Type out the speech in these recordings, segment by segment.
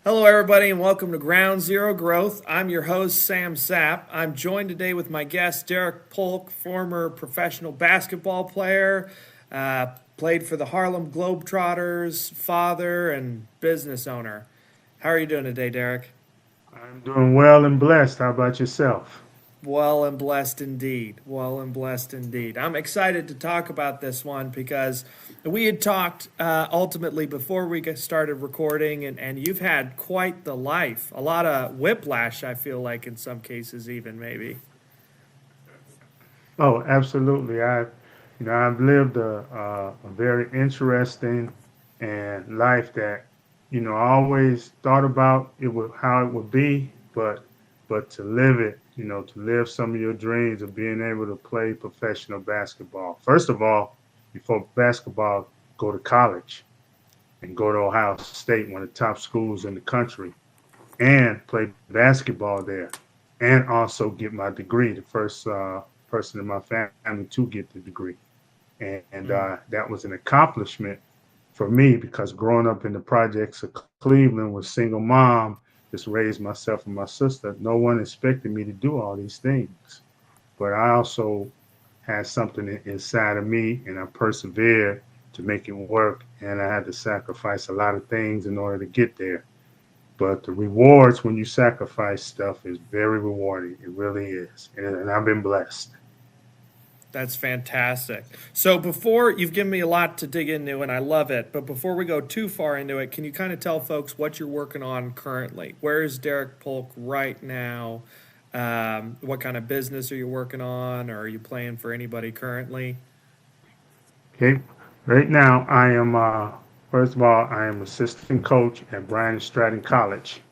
Hello, everybody, and welcome to Ground Zero Growth. I'm your host, Sam Sapp. I'm joined today with my guest, Derick Polk, former professional basketball player, played for the Harlem Globetrotters, father, and business owner. How are you doing today, Derick? I'm doing well and blessed. How about yourself? Well and blessed indeed. Well and blessed indeed. I'm excited to talk about this one because we had talked ultimately before we started recording, and you've had quite the life. A lot of whiplash, I feel like, in some cases, even maybe. Oh, absolutely. I've lived a very interesting and life that, I always thought about it would how it would be, but to live it, to live some of your dreams of being able to play professional basketball. First of all, before basketball, go to college and go to Ohio State, one of the top schools in the country, and play basketball there, and also get my degree, the first person in my family to get the degree. And Mm. that was an accomplishment for me because growing up in the projects of Cleveland with single mom, just raised myself and my sister, no one expected me to do all these things. But I also had something inside of me and I persevered to make it work. And I had to sacrifice a lot of things in order to get there. But the rewards when you sacrifice stuff is very rewarding. It really is. And I've been blessed. That's fantastic. So, before you've given me a lot to dig into, and I love it, but before we go too far into it, can you kind of tell folks what you're working on currently? Where is Derick Polk right now? What kind of business are you working on, or are you playing for anybody currently? Okay. Right now, first of all, I am assistant coach at Bryan Stratton College.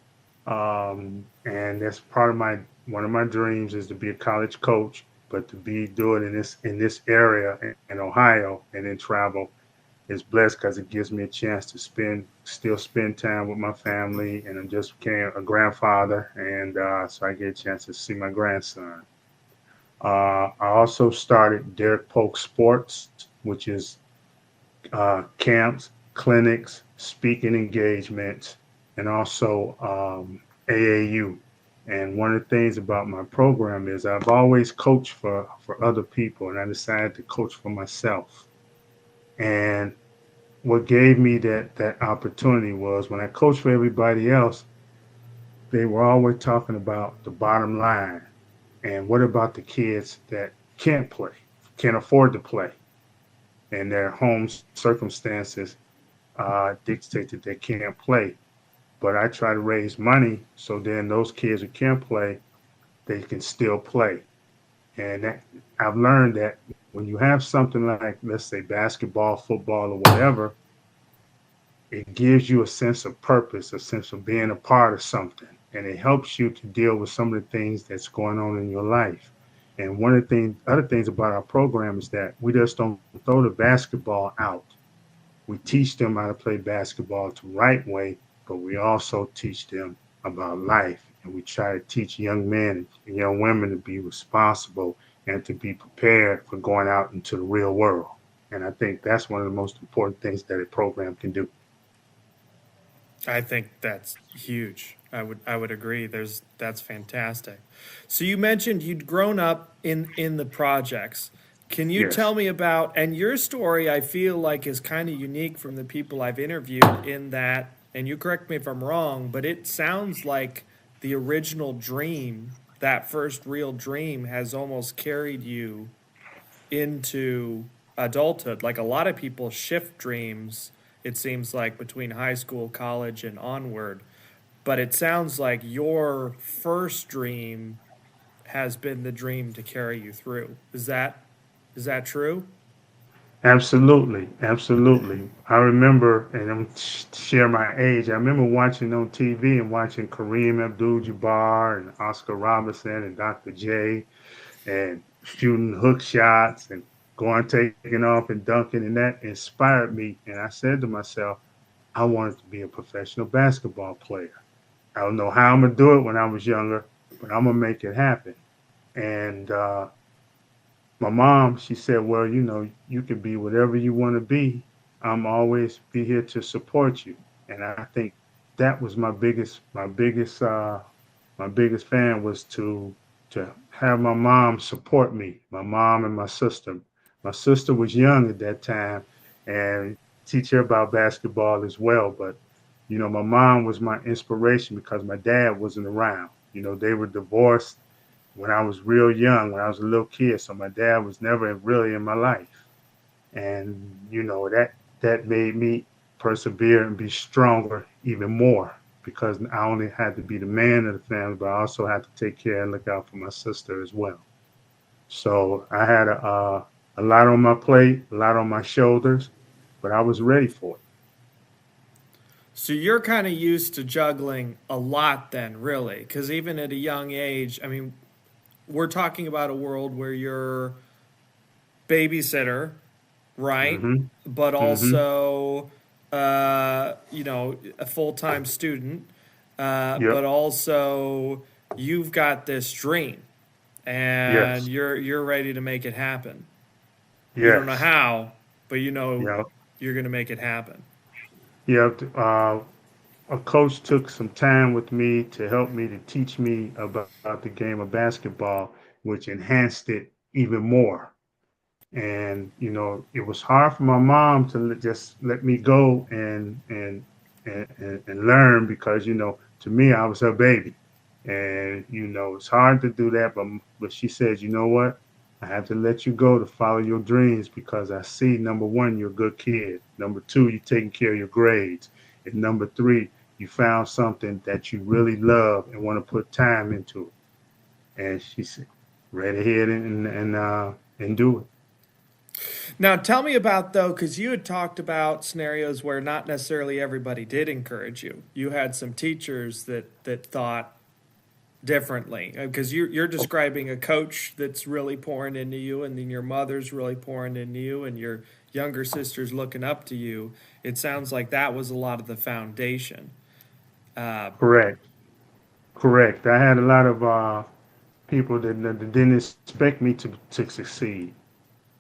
And that's part of one of my dreams is to be a college coach, but to be doing in this area in Ohio and then travel is blessed because it gives me a chance to still spend time with my family, and I'm just became a grandfather, and so I get a chance to see my grandson. I also started Derick Polk Sports, which is camps, clinics, speaking engagements, and also AAU. And one of the things about my program is I've always coached for other people, and I decided to coach for myself. And what gave me that opportunity was when I coached for everybody else, they were always talking about the bottom line. And what about the kids that can't play, can't afford to play, and their home circumstances dictate that they can't play? But I try to raise money so then those kids who can play, they can still play. And I've learned that when you have something like, let's say, basketball, football, or whatever, it gives you a sense of purpose, a sense of being a part of something, and it helps you to deal with some of the things that's going on in your life. And one of the other things about our program is that we just don't throw the basketball out. We teach them how to play basketball the right way, but we also teach them about life. And we try to teach young men and young women to be responsible and to be prepared for going out into the real world. And I think that's one of the most important things that a program can do. I think that's huge. I would agree. That's fantastic. So you mentioned you'd grown up in the projects. Can you Yes, tell me about, and your story I feel like is kind of unique from the people I've interviewed in that, and you correct me if I'm wrong, but it sounds like the original dream, that first real dream has almost carried you into adulthood. Like a lot of people shift dreams, it seems like, between high school, college, and onward. But it sounds like your first dream has been the dream to carry you through. Is that true? absolutely, absolutely. I remember, and I'm share my age. I remember watching on TV and watching Kareem Abdul-Jabbar and Oscar Robertson and Dr. J and shooting hook shots and going taking off and dunking, and that inspired me. And I said to myself, I wanted to be a professional basketball player. I don't know how I'm gonna do it when I was younger, but I'm gonna make it happen. And my mom, she said, well, you can be whatever you want to be. I'm always be here to support you. And I think that was my biggest fan was to have my mom support me, my mom and my sister. My sister was young at that time, and teach her about basketball as well. But my mom was my inspiration because my dad wasn't around. They were divorced when I was real young, when I was a little kid. So my dad was never really in my life, and that made me persevere and be stronger even more because I only had to be the man of the family, but I also had to take care and look out for my sister as well. So I had a lot on my plate, a lot on my shoulders, but I was ready for it. So you're kind of used to juggling a lot then, really, because even at a young age, I mean, we're talking about a world where you're babysitter, right? Hmm. But Hmm. also, a full time student, Yep. but also you've got this dream and Yes. you're ready to make it happen. You don't know Yes. how, but you know Yep. you're going to make it happen. Yep. A coach took some time with me to help me to teach me about the game of basketball, which enhanced it even more. And it was hard for my mom to just let me go and learn because to me I was her baby, and it's hard to do that. But she said, you know what? I have to let you go to follow your dreams because I see, number one, you're a good kid. Number two, you're taking care of your grades. And number three, you found something that you really love and want to put time into it. And she said, right ahead and do it. Now, tell me about though, because you had talked about scenarios where not necessarily everybody did encourage you. You had some teachers that thought differently because you're describing a coach that's really pouring into you, and then your mother's really pouring into you, and your younger sister's looking up to you. It sounds like that was a lot of the foundation. Uh, Correct. Correct. I had a lot of people that didn't expect me to succeed.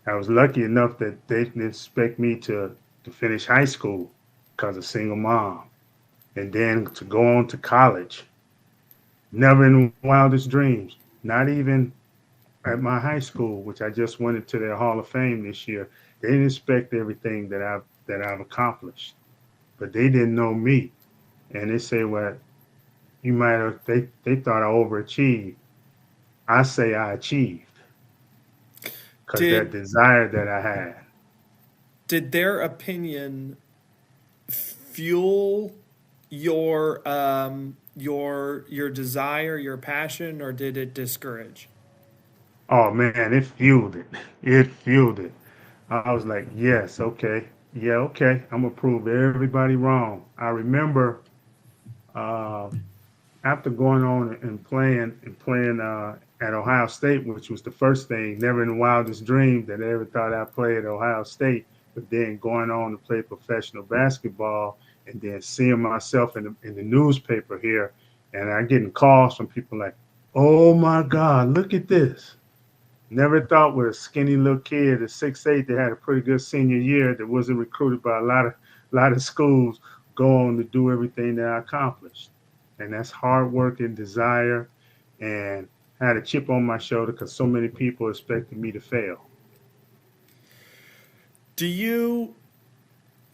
I was lucky enough that they didn't expect me to finish high school because of single mom, and then to go on to college. Never in wildest dreams. Not even at my high school, which I just went into their Hall of Fame this year. They didn't expect everything that I've accomplished, but they didn't know me, and they say, "Well, you might have." They thought I overachieved. I say I achieved because that did desire that I had. did their opinion fuel your desire, your passion, or did it discourage? Oh man, it fueled it. It fueled it. I was like, yes, okay, yeah, okay. I'm gonna prove everybody wrong. I remember uh, after going on and playing at Ohio State, which was the first thing, never in the wildest dream that I ever thought I'd play at Ohio State, but then going on to play professional basketball and then seeing myself in the newspaper here, and I getting calls from people like, "Oh my God, look at this." Never thought with a skinny little kid at 6'8" that had a pretty good senior year that wasn't recruited by a lot of schools go on to do everything that I accomplished. And that's hard work and desire, and I had a chip on my shoulder because so many people expected me to fail. Do you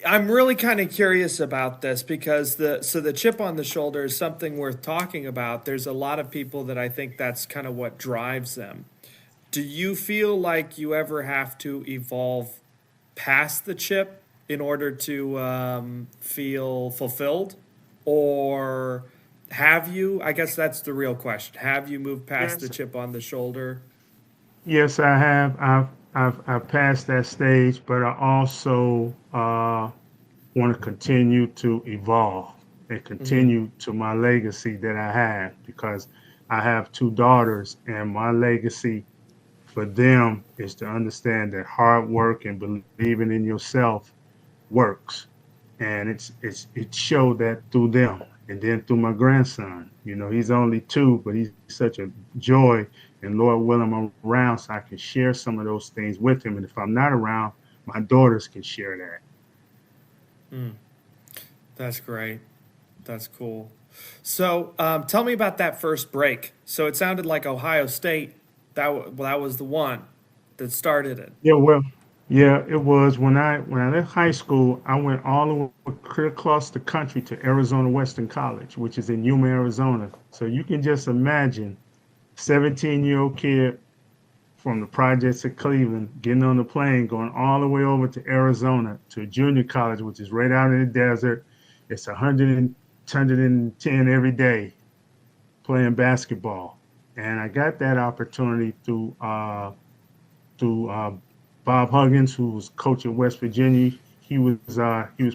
I'm really kind of curious about this because the chip on the shoulder is something worth talking about. There's a lot of people that I think that's kind of what drives them. Do you feel like you ever have to evolve past the chip in order to feel fulfilled? Or have you? I guess that's the real question. Have you moved past the Yes, chip on the shoulder? yes, I have. I've passed that stage, but I also want to continue to evolve and Mm-hmm. continue to my legacy that I have because I have two daughters, and my legacy for them is to understand that hard work and believing in yourself works. And it showed that through them. And then through my grandson. He's only two, but he's such a joy. And Lord willing, I'm around so I can share some of those things with him. And if I'm not around, my daughters can share that. Mm, that's great. That's cool. So, tell me about that first break. So it sounded like Ohio State. Well, that was the one that started it. Yeah, well, yeah, it was when I left high school. I went all the way clear across the country to Arizona Western College, which is in Yuma, Arizona. So you can just imagine 17-year-old kid from the projects of Cleveland getting on the plane, going all the way over to Arizona to a junior college, which is right out in the desert. It's 110 every day playing basketball, and I got that opportunity through Bob Huggins, who was coach at West Virginia. He was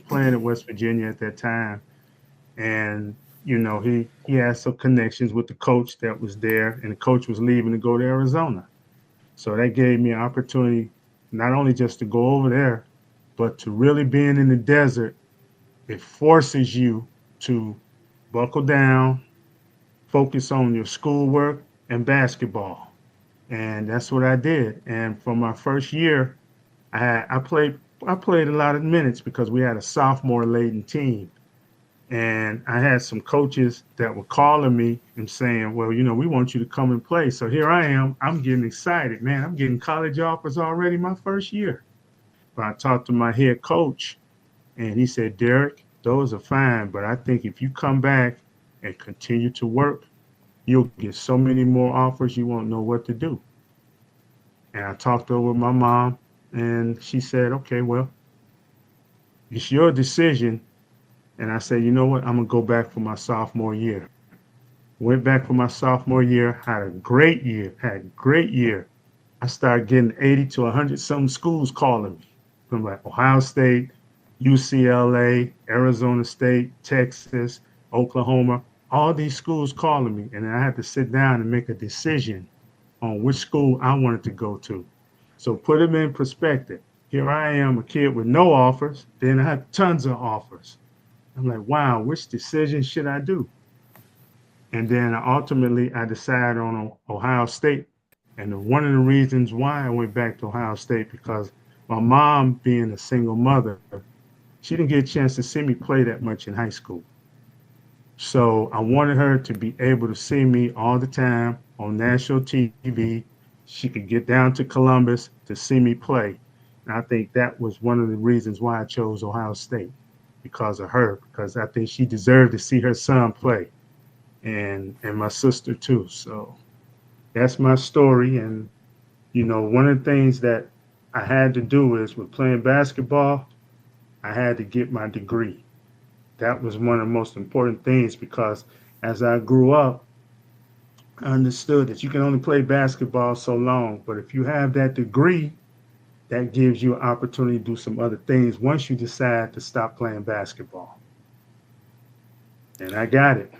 playing at West Virginia at that time, and he had some connections with the coach that was there, and the coach was leaving to go to Arizona. So that gave me an opportunity not only just to go over there, but to really being in the desert. It forces you to buckle down, focus on your schoolwork and basketball, and that's what I did. And for my first year, I played a lot of minutes because we had a sophomore laden team, and I had some coaches that were calling me and saying, "Well, we want you to come and play." So here I am. I'm getting excited, man. I'm getting college offers already my first year. But I talked to my head coach, and he said, "Derick, those are fine, but I think if you come back and continue to work, you'll get so many more offers you won't know what to do." And I talked over with my mom, and she said, "Okay, well, it's your decision." And I said, "You know what? I'm gonna go back for my sophomore year." Went back for my sophomore year, had a great year, had a great year. I started getting 80 to 100 some schools calling me from like Ohio State, UCLA, Arizona State, Texas, Oklahoma, all these schools calling me. And I had to sit down and make a decision on which school I wanted to go to. So put them in perspective. Here I am, a kid with no offers, then I had tons of offers. I'm like, wow, which decision should I do? And then ultimately I decided on Ohio State. And one of the reasons why I went back to Ohio State because my mom, being a single mother, she didn't get a chance to see me play that much in high school. So I wanted her to be able to see me all the time on national TV. She could get down to Columbus to see me play. And I think that was one of the reasons why I chose Ohio State because of her, because I think she deserved to see her son play and my sister too. So that's my story. And, one of the things that I had to do is with playing basketball, I had to get my degree. That was one of the most important things because as I grew up, I understood that you can only play basketball so long. But if you have that degree, that gives you an opportunity to do some other things once you decide to stop playing basketball. And I got it.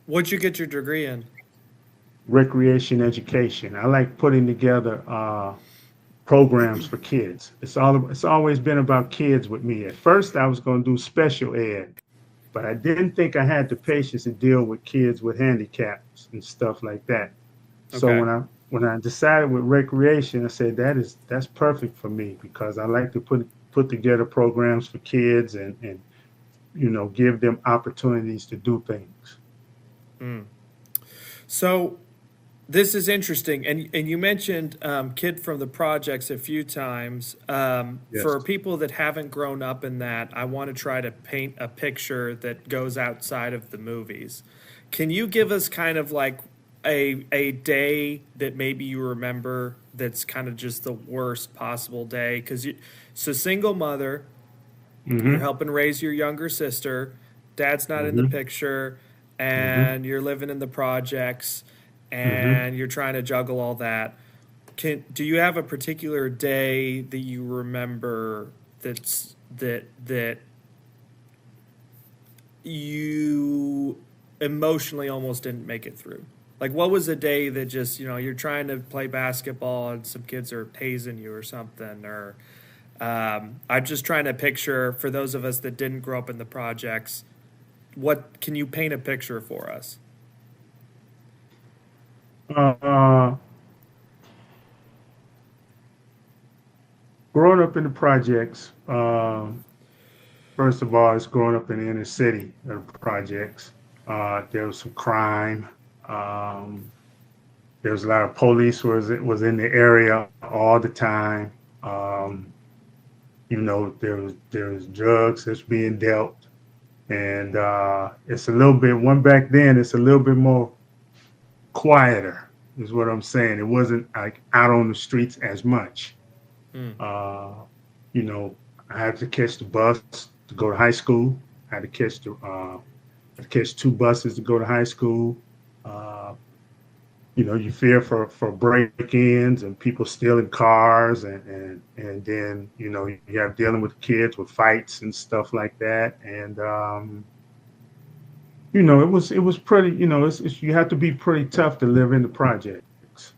What'd you get your degree in? Recreation education. I like putting together programs for kids. It's always been about kids with me. At first, I was going to do special ed, but I didn't think I had the patience to deal with kids with handicaps and stuff like that. So Okay. when I decided with recreation, I said that's perfect for me because I like to put together programs for kids and give them opportunities to do things. Mm. So this is interesting, and you mentioned kid from the projects a few times. Yes. For people that haven't grown up in that, I want to try to paint a picture that goes outside of the movies. Can you give us kind of like a day that maybe you remember that's kind of just the worst possible day? Because so single mother, you're Mm-hmm. helping raise your younger sister, dad's not in the Mm-hmm. picture, Mm-hmm. and you're living in the projects, Mm-hmm. and you're trying to juggle all that. Do you have a particular day that you remember that you emotionally almost didn't make it through? Like, what was a day that just, you're trying to play basketball and some kids are tasing you or something? Or I'm just trying to picture for those of us that didn't grow up in the projects, what can you paint a picture for us? Uh, Growing up in the projects, first of all, it's growing up in the inner city of the projects. There was some crime. Um, there was a lot of police was in the area all the time. Um, there was drugs that's being dealt, and it's a little bit one back then. It's a little bit more quieter, is what I'm saying. It wasn't like out on the streets as much. Mm. Uh, you know, I had to catch the bus to go to high school. I had to catch two buses to go to high school. Uh, you fear for break-ins and people stealing cars, and then you have dealing with kids with fights and stuff like that. And it was pretty. You have to be pretty tough to live in the projects.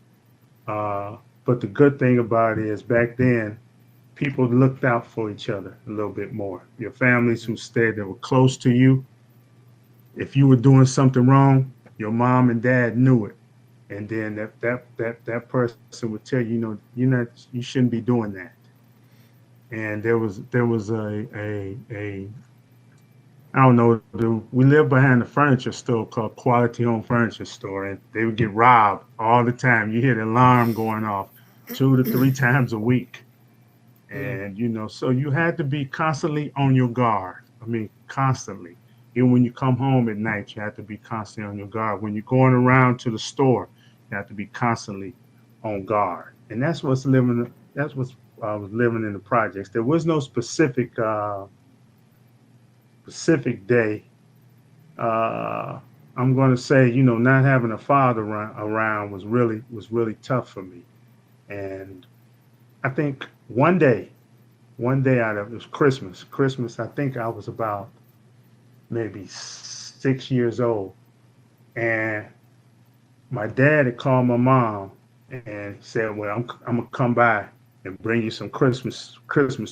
But the good thing about it is back then people looked out for each other a little bit more. Your families who stayed that were close to you, if you were doing something wrong, your mom and dad knew it, and then that person would tell you, you shouldn't be doing that. And there was a I don't know, we lived behind a furniture store called Quality Home Furniture Store, and they would get robbed all the time. You hear the alarm going off 2 to 3 times a week. Mm. And, so you had to be constantly on your guard. I mean, constantly. Even when you come home at night, you have to be constantly on your guard. When you're going around to the store, you have to be constantly on guard. And that's what's was living in the projects. There was no specific day. Uh, I'm going to say, not having a father around was really tough for me. And I think one day out of it was Christmas. Christmas, I think I was about maybe 6 years old, and my dad had called my mom and said, "Well, I'm gonna come by and bring you some Christmas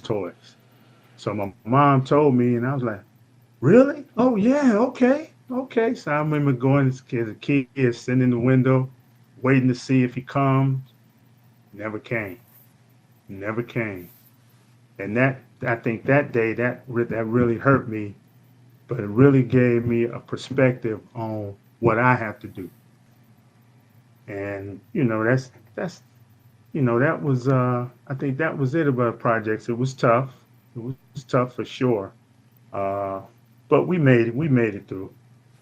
toys." So my mom told me, and I was like, "Really? Oh yeah, okay, okay." So I remember going as a kid, sitting in the window, waiting to see if he comes. Never came. Never came. And I think that day that really hurt me, but it really gave me a perspective on what I have to do. And that's that was I think that was it about projects. It was tough. It was tough for sure. Uh, but we made it. We made it through.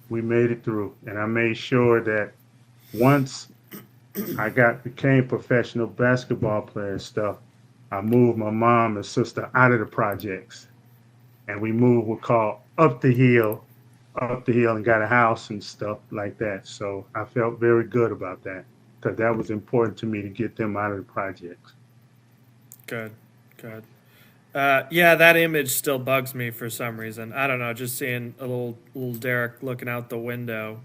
We made it through. And I made sure that once I became professional basketball player and stuff, I moved my mom and sister out of the projects, and we moved what called up the hill, and got a house and stuff like that. So I felt very good about that because that was important to me to get them out of the projects. Good, good. Yeah, that image still bugs me for some reason. I don't know. Just seeing a little Derek looking out the window.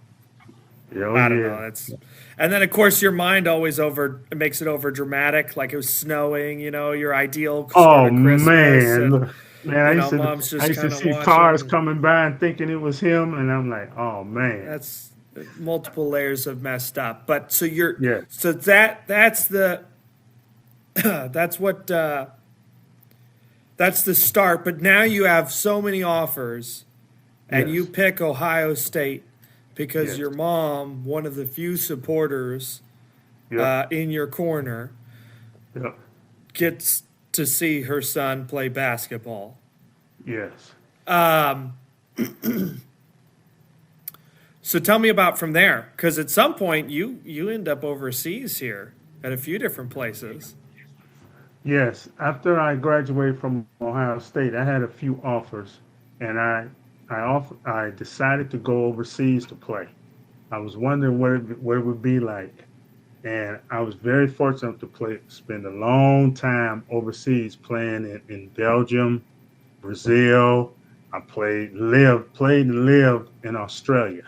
Yeah, oh I don't yeah, know. And then of course your mind always makes it over dramatic, like it was snowing. Your ideal sort oh of Christmas, man, and look, man, mom's I just used to kind of see cars watching. coming by and thinking it was him, and I'm like, oh man, That's multiple layers of messed up. But so you're yeah, so that's the that's what that's the start. But now you have so many offers, and you yes, pick Ohio State because yes, your mom, one of the few supporters yep, in your corner, yep, gets to see her son play basketball. yes. Um, so tell me about from there, because at some point you end up overseas here at a few different places. Yes, after I graduated from Ohio State, I had a few offers, and I decided to go overseas to play. I was wondering what it would be like, and I was very fortunate to spend a long time overseas playing in Belgium, Brazil. I played and lived in Australia,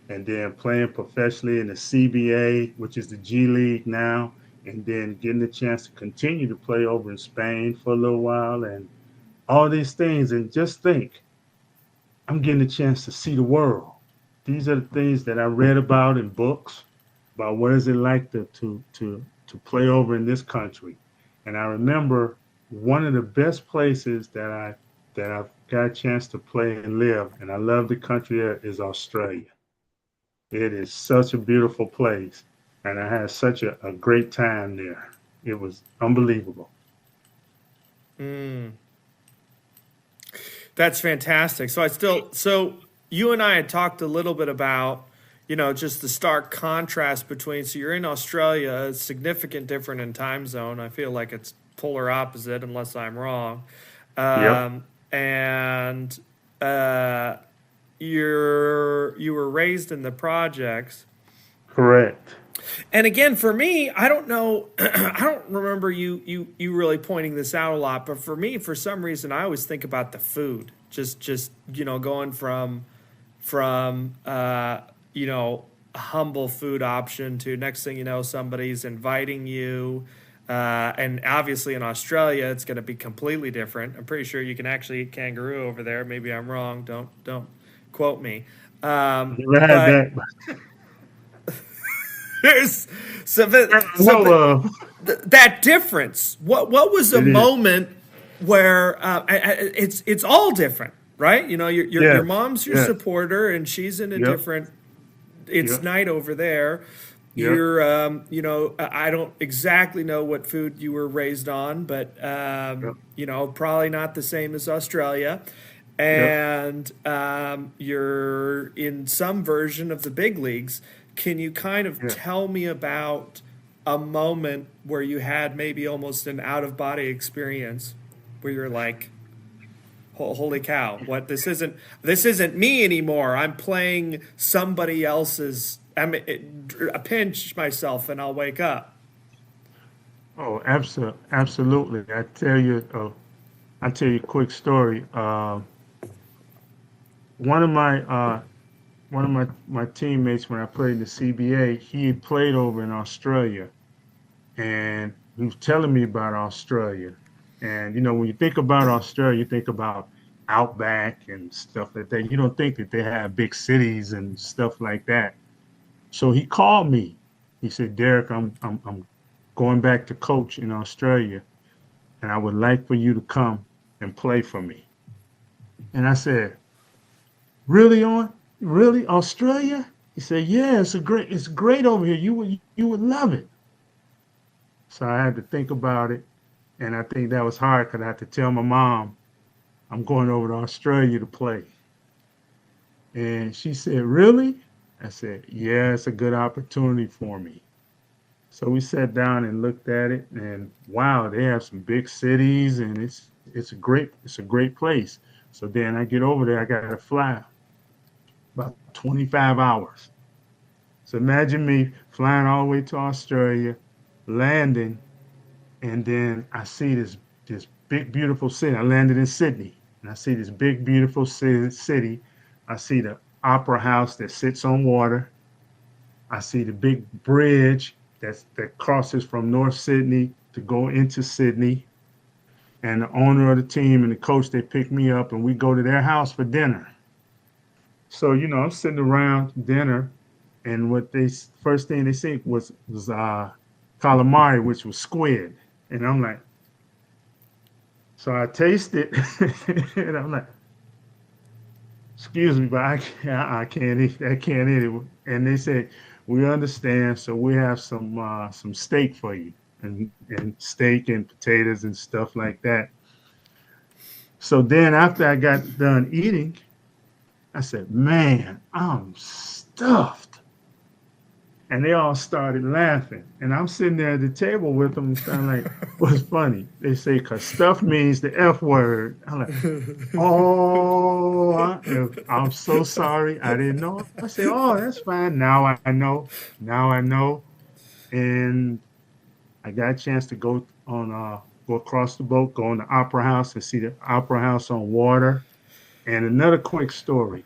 and then playing professionally in the CBA, which is the G League now, and then getting the chance to continue to play over in Spain for a little while, and all these things. And just think, I'm getting a chance to see the world. These are the things that I read about in books about what is it like to play over in this country. And I remember one of the best places that I've got a chance to play and live, and I love the country there, is Australia. It is such a beautiful place, and I had such a great time there. It was unbelievable. Mm, that's fantastic. So you and I had talked a little bit about, just the stark contrast between, so you're in Australia, it's significant different in time zone. I feel like it's polar opposite, unless I'm wrong. Yep, And you were raised in the projects. correct. And again, for me, I don't know. I don't remember you really pointing this out a lot. But for me, for some reason, I always think about the food. Just going from a humble food option to next thing you know, somebody's inviting you. And obviously in Australia, it's going to be completely different. I'm pretty sure you can actually eat kangaroo over there. Maybe I'm wrong. Don't quote me. Never had But that. there's No, that difference. What was a it is. moment where it's all different, right? Your Yes, mom's your yes, supporter, and she's in a yep, different. It's yep, night over there. yep, I don't exactly know what food you were raised on, but yep, probably not the same as Australia. yep, And you're in some version of the big leagues. Can you kind of yeah. tell me about a moment where you had maybe almost an out of body experience where you're like, Holy cow, what this isn't me anymore. I'm playing somebody else's. I pinch myself and I'll wake up." Oh, absolutely. I tell you a quick story. One of my my teammates when I played in the CBA, he had played over in Australia, and he was telling me about Australia. And when you think about Australia, you think about outback and stuff like that. You don't think that they have big cities and stuff like that. So he called me. He said, "Derick, I'm going back to coach in Australia, and I would like for you to come and play for me." And I said, Really Australia?" He said, "Yeah, it's great over here. You would love it." So I had to think about it, and I think that was hard because I had to tell my mom I'm going over to Australia to play. And she said, "Really?" I said, "Yeah, it's a good opportunity for me." So we sat down and looked at it, and wow, they have some big cities, and it's a great place. So then I get over there, I got to fly about 25 hours. So imagine me flying all the way to Australia, landing, and then I see this big beautiful city. I landed in Sydney, and I see this big beautiful city. I see the opera house that sits on water. I see the big bridge that crosses from North Sydney to go into Sydney. And the owner of the team and the coach, they pick me up and we go to their house for dinner. So, I'm sitting around dinner, and what they first thing they say was calamari, which was squid. And I'm like, so I taste it, and I'm like, excuse me, but I can't eat. I can't eat it. And they said, we understand, so we have some steak for you, and steak and potatoes and stuff like that. So then after I got done eating, I said, "Man, I'm stuffed." And they all started laughing. And I'm sitting there at the table with them, kind of like, what's funny? They say, because stuff means the F word. I'm like, "Oh, I'm so sorry. I didn't know." I say, "Oh, that's fine. Now I know. Now I know." And I got a chance to go across the boat, go in the opera house and see the opera house on water. And another quick story.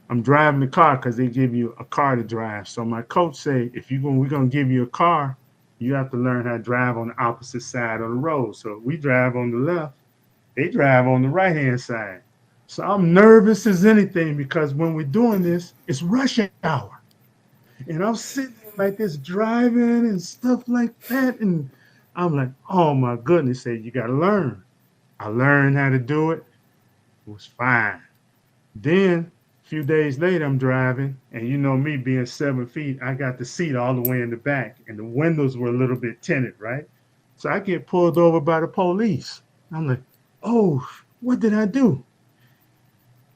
I'm driving the car because they give you a car to drive. So my coach say, if we're gonna give you a car, you have to learn how to drive on the opposite side of the road. So we drive on the left, they drive on the right hand side. So I'm nervous as anything because when we're doing this, it's rush hour. And I'm sitting there like this driving and stuff like that. And I'm like, oh my goodness. He said, you got to learn. I learned how to do it. It was fine. Then a few days later, I'm driving, and you know me being 7 feet, I got the seat all the way in the back, and the windows were a little bit tinted, right? So I get pulled over by the police. I'm like, oh, what did I do?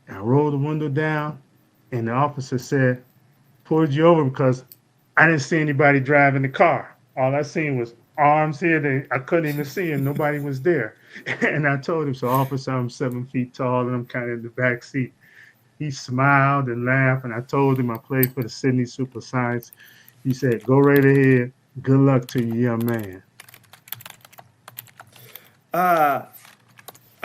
I rolled the window down, and the officer said, pulled you over because I didn't see anybody driving the car. All I seen was arms here. I couldn't even see him. Nobody was there. And I told him, so officer, I'm 7 feet tall and I'm kind of in the back seat. He smiled and laughed, and I told him I played for the Sydney Super Science. He said, go right ahead. Good luck to you, young man. Uh,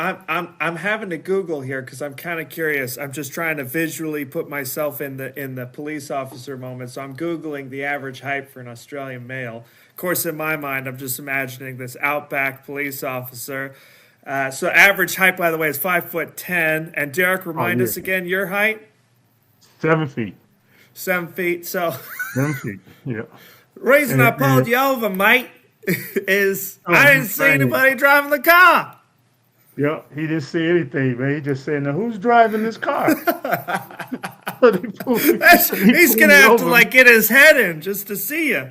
I'm having to Google here because I'm kind of curious. I'm just trying to visually put myself in the police officer moment. So I'm Googling the average height for an Australian male. Of course, in my mind, I'm just imagining this outback police officer. So average height, by the way, is 5'10". And Derek, Oh, remind yeah. us again your height. 7 feet. 7 feet. So 7 feet. Yeah. reason I pulled And you over, mate, is oh, I didn't see man. anybody driving the car. Yeah, he didn't see anything, man. He just said, now who's driving this car? So they pulled, he He's pulled gonna me have to over. like get his head in just to see you.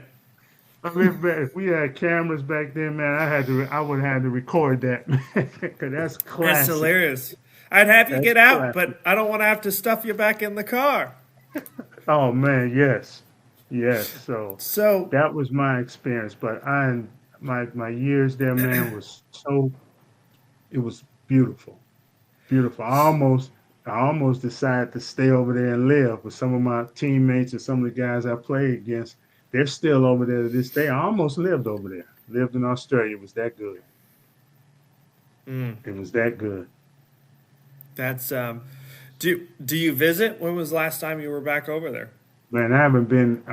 I mean, man, if we had cameras back then, man, I would have had to record that, man, because that's That's classic. hilarious. I'd have you That's get out, classic. but I don't want to have to stuff you back in the car. Oh man, yes, yes. So So, that was my experience. But my years there, man, was so it was beautiful, beautiful. I almost decided to stay over there and live with some of my teammates and some of the guys I played against. They're still over there to this day. I almost lived over there. Lived in Australia. It was that good. mm, It was that good. that's do you visit? When was the last time you were back over there? Man, I haven't been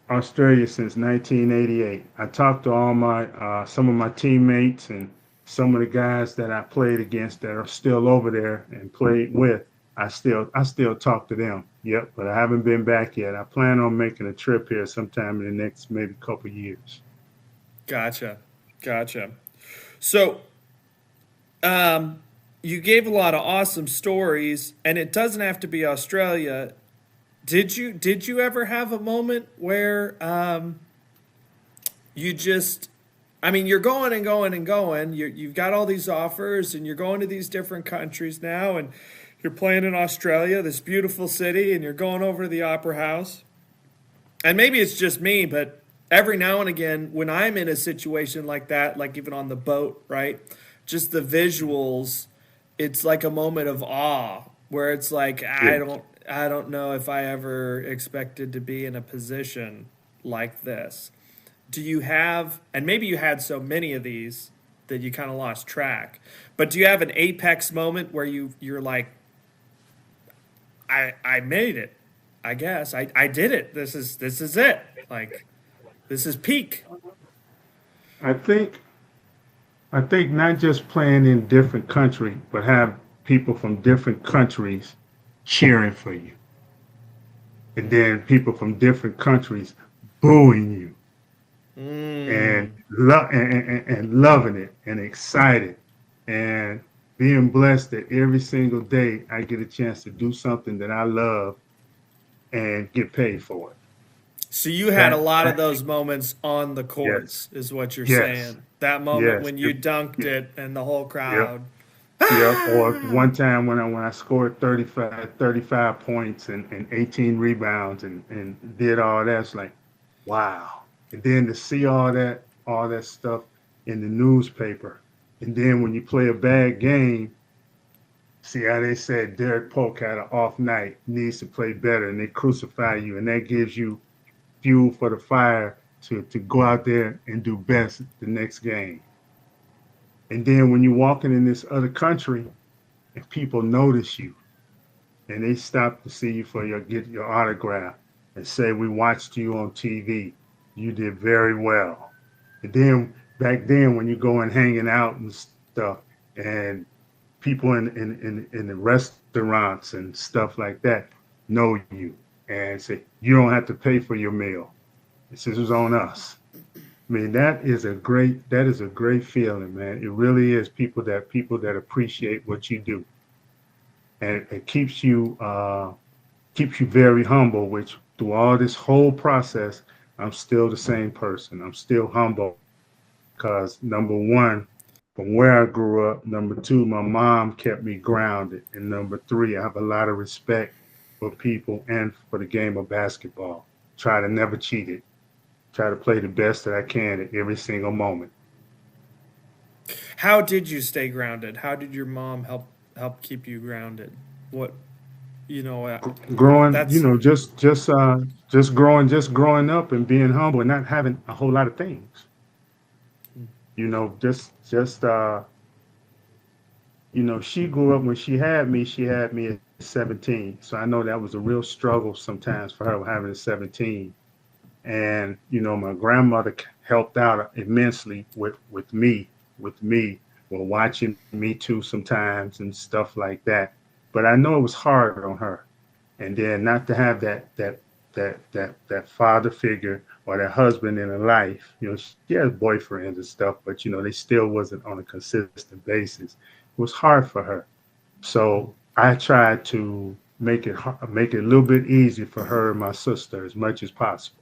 Australia since 1988. I talked to all my some of my teammates and some of the guys that I played against that are still over there and played with. I still talk to them. Yep, but I haven't been back yet. I plan on making a trip here sometime in the next maybe couple years. Gotcha, gotcha. So, you gave a lot of awesome stories, and it doesn't have to be Australia. Did you ever have a moment where you just I mean, you're going and going and going. You've got all these offers, and you're going to these different countries now, and you're playing in Australia, this beautiful city, and you're going over to the Opera House. And maybe it's just me, but every now and again, when I'm in a situation like that, like even on the boat, right? Just the visuals, it's like a moment of awe where it's like Yeah. I don't know if I ever expected to be in a position like this. Do you have, and maybe you had so many of these that you kind of lost track, but do you have an apex moment where you're like, I made it. I guess I did it. This is it. Like this is peak. I think I think not just playing in different country, but have people from different countries cheering for you, and then people from different countries booing you Mm, and and loving it and excited and being blessed that every single day I get a chance to do something that I love and get paid for it. so you had a That, lot of that those moments on the yes, courts, is what you're yes, saying. That moment yes, when you dunked yeah, it and the whole yeah. crowd. Yep. Or one time when I scored 35 points and 18 rebounds and did all that, it's like, wow. And then to see all that stuff in the newspaper. And then when you play a bad game, see how they said Derek Polk had an off night, needs to play better, and they crucify you. And that gives you fuel for the fire to go out there and do best the next game. And then when you're walking in this other country and people notice you and they stop to see you for get your autograph and say, we watched you on TV. You did very well. And then back then when you go and hanging out and stuff and people in the restaurants and stuff like that know you and say, you don't have to pay for your meal. This is on us. I mean, that is a great feeling, man. It really is. People that appreciate what you do, and it keeps you very humble. Which through all this whole process, I'm still the same person. I'm still humble because number one, from where I grew up. Number two, my mom kept me grounded, and number three, I have a lot of respect for people and for the game of basketball. Try to never cheat it. Try to play the best that I can at every single moment. How did you stay grounded? How did your mom help keep you grounded? What you know? Growing, That's just growing up and being humble and not having a whole lot of things. She grew up when she had me at 17. So I know that was a real struggle sometimes for her having a 17. And my grandmother helped out immensely with me, well, watching me too sometimes and stuff like that. But I know it was hard on her, and then not to have that father figure or that husband in her life. She has boyfriends and stuff, but they still wasn't on a consistent basis. It was hard for her. So I tried to make it a little bit easier for her and my sister as much as possible.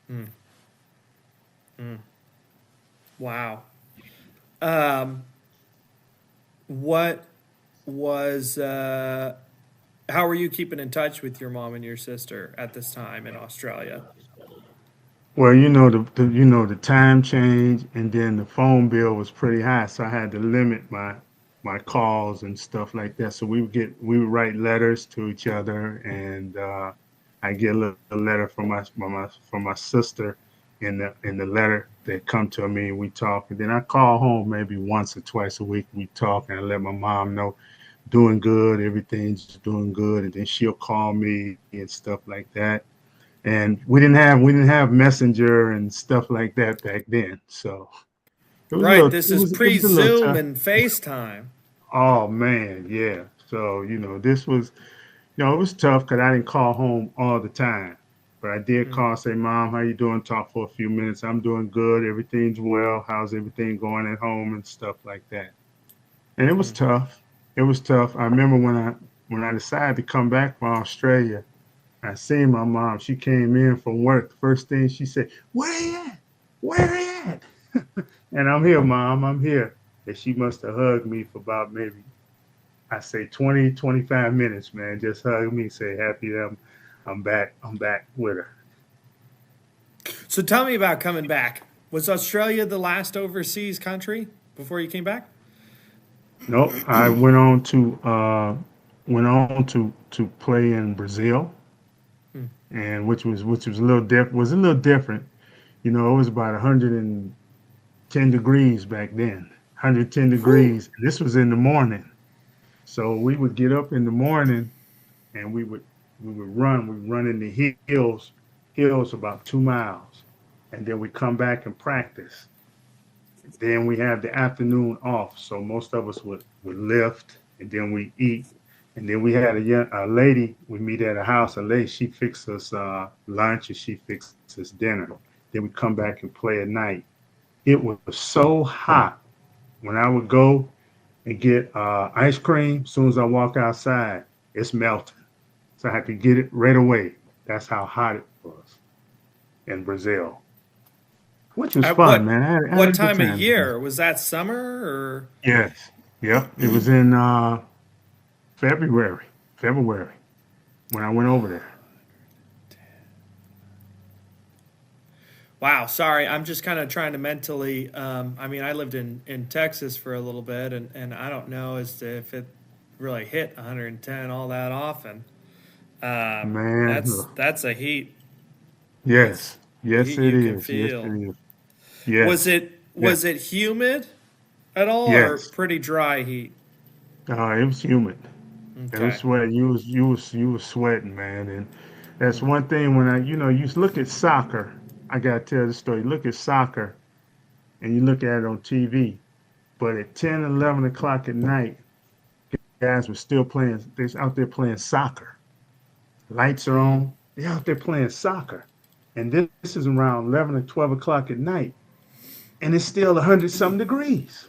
mm, mm, wow. Um, what was how were you keeping in touch with your mom and your sister at this time in Australia? Well, the time change, and then the phone bill was pretty high, so I had to limit my calls and stuff like that. So we would write letters to each other, and I get a letter from my sister, in the letter that come to me, and we talk, and then I call home maybe once or twice a week. We talk, and I let my mom know doing good, everything's doing good, and then she'll call me and stuff like that. And we didn't have messenger and stuff like that back then, so it was a Right. little This it is was it pre was a little Zoom tough. and FaceTime. Oh man, yeah. So this was, it was tough because I didn't call home all the time, but I did Mm, call, say, Mom, how you doing? Talk for a few minutes. I'm doing good. Everything's well. How's everything going at home and stuff like that. And it was mm. tough. It was tough. I remember when I decided to come back from Australia. I seen my mom. She came in from work. First thing she said, "Where you at? Where you at?" And I'm here, Mom. I'm here. And she must have hugged me for about maybe, I say, 20, 25 minutes, man. Just hugged me, say happy that I'm back. I'm back with her. So tell me about coming back. Was Australia the last overseas country before you came back? Nope. I went on to play in Brazil, Mm. and which was a little different. It was about 110 degrees back then. 110 Whew. degrees. This was in the morning. So we would get up in the morning, and we would run. We run in the hills about 2 miles, and then we come back and practice. Then we have the afternoon off, so most of us would lift, and then we eat. And then we had a lady, we meet at a house. A lady, she fixed us lunch, and she fixed us dinner. Then we come back and play at night. It was so hot when I would go and get ice cream. As soon as I walk outside, it's melting. So I had to get it right away. That's how hot it was in Brazil, which was At fun, man. I had what a good time of time. year? Was that summer or Yes. Yep. It was in February. February when I went over there. wow, sorry, I'm just kind of trying to mentally. I mean, I lived in Texas for a little bit, and I don't know as to if it really hit 110 all that often. Man, That's a heat. That's yes. a Yes, heat it you can is. Yes, feel. it is. Was Yes. it Yes. was it humid at all, or Yes. pretty dry heat? It was humid. It was Okay. sweating. You was sweating, man. And that's Mm. one thing when you look at soccer. I gotta tell the story. Look at soccer, and you look at it on TV. But at 10, 11 o'clock at night, guys were still playing. They're out there playing soccer. Lights are on. They're out there playing soccer. and this is around 11 or 12 o'clock at night, and it's still 100 something degrees.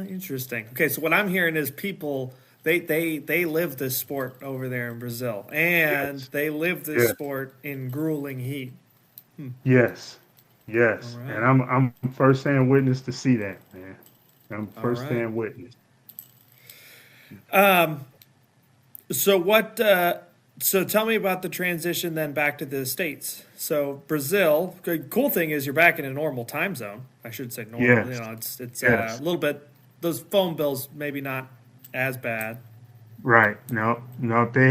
Interesting. Okay, so what I'm hearing is people they live this sport over there in Brazil, and Yes, they live this yes, sport in grueling heat. yes, All yes. And right, I'm firsthand witness to see that, man. I'm all right. firsthand witness. So what? So tell me about the transition then back to the states. So Brazil. Good, cool thing is you're back in a normal time zone. I should say normal. You Yes, know, it's a yes. little bit. Those phone bills maybe not as bad. Right. No, no, they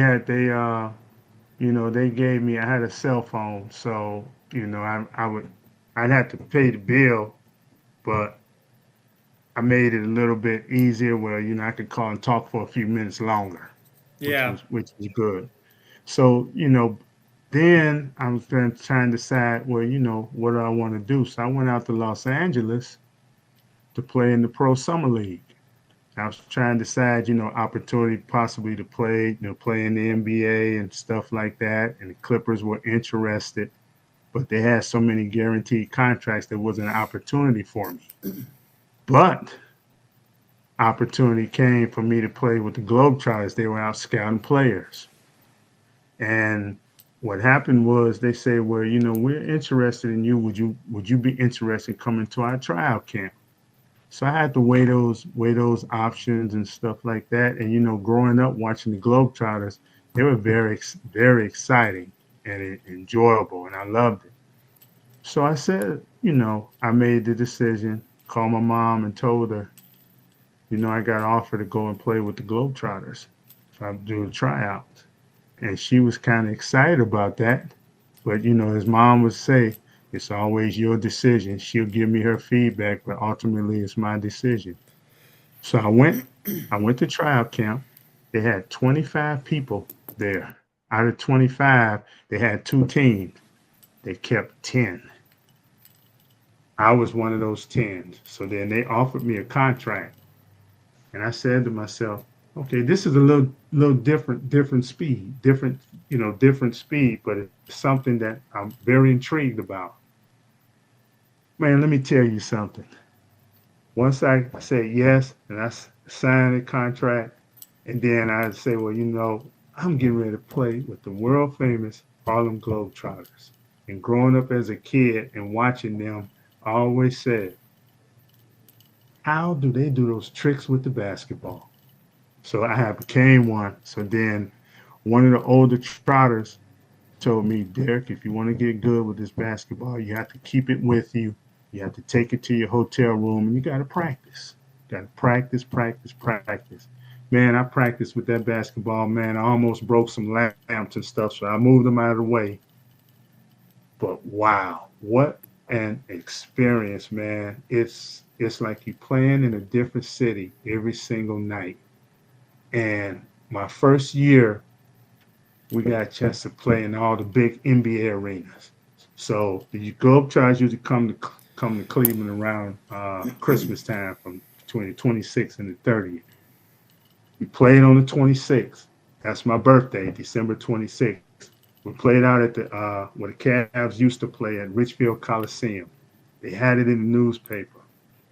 gave me, I had a cell phone, so, I'd have to pay the bill, but I made it a little bit easier where, I could call and talk for a few minutes longer, Yeah, which was good. So, then I was then trying to decide, well, what do I want to do? So I went out to Los Angeles to play in the Pro Summer League. I was trying to decide, opportunity possibly to play in the NBA and stuff like that. And the Clippers were interested, but they had so many guaranteed contracts, there wasn't an opportunity for me. But opportunity came for me to play with the Globetrotters. They were out scouting players. And what happened was they said, well, we're interested in you. Would you be interested in coming to our tryout camp? So I had to weigh those options and stuff like that. And growing up watching the Globetrotters, they were very exciting and enjoyable, and I loved it. So I said, I made the decision, called my mom and told her, I got offered to go and play with the Globetrotters. So I'm doing tryouts. And she was kind of excited about that. But, as mom would say, it's always your decision. She'll give me her feedback, but ultimately it's my decision. So I went to tryout camp. They had 25 people there. Out of 25, they had two teams. They kept 10. I was one of those 10. So then they offered me a contract. And I said to myself, okay, this is a little different speed, different speed, but it's something that I'm very intrigued about. Man, let me tell you something. Once I said yes and signed the contract, and then I say, well, I'm getting ready to play with the world famous Harlem Globetrotters. And growing up as a kid and watching them, I always said, how do they do those tricks with the basketball? So I have became one. So then one of the older trotters told me, Derek, if you want to get good with this basketball, you have to keep it with you. You have to take it to your hotel room and you got to practice. You got to practice, practice, practice. Man, I practiced with that basketball, man. I almost broke some lamps and stuff, so I moved them out of the way. But wow, what an experience, man. It's like you playing in a different city every single night. And my first year, we got a chance to play in all the big NBA arenas. So the Globetrotters usually come to Cleveland around Christmas time, from between the 26th and the 30th. We played on the 26th. That's my birthday, December 26th. We played out at the where the Cavs used to play at Richfield Coliseum. They had it in the newspaper.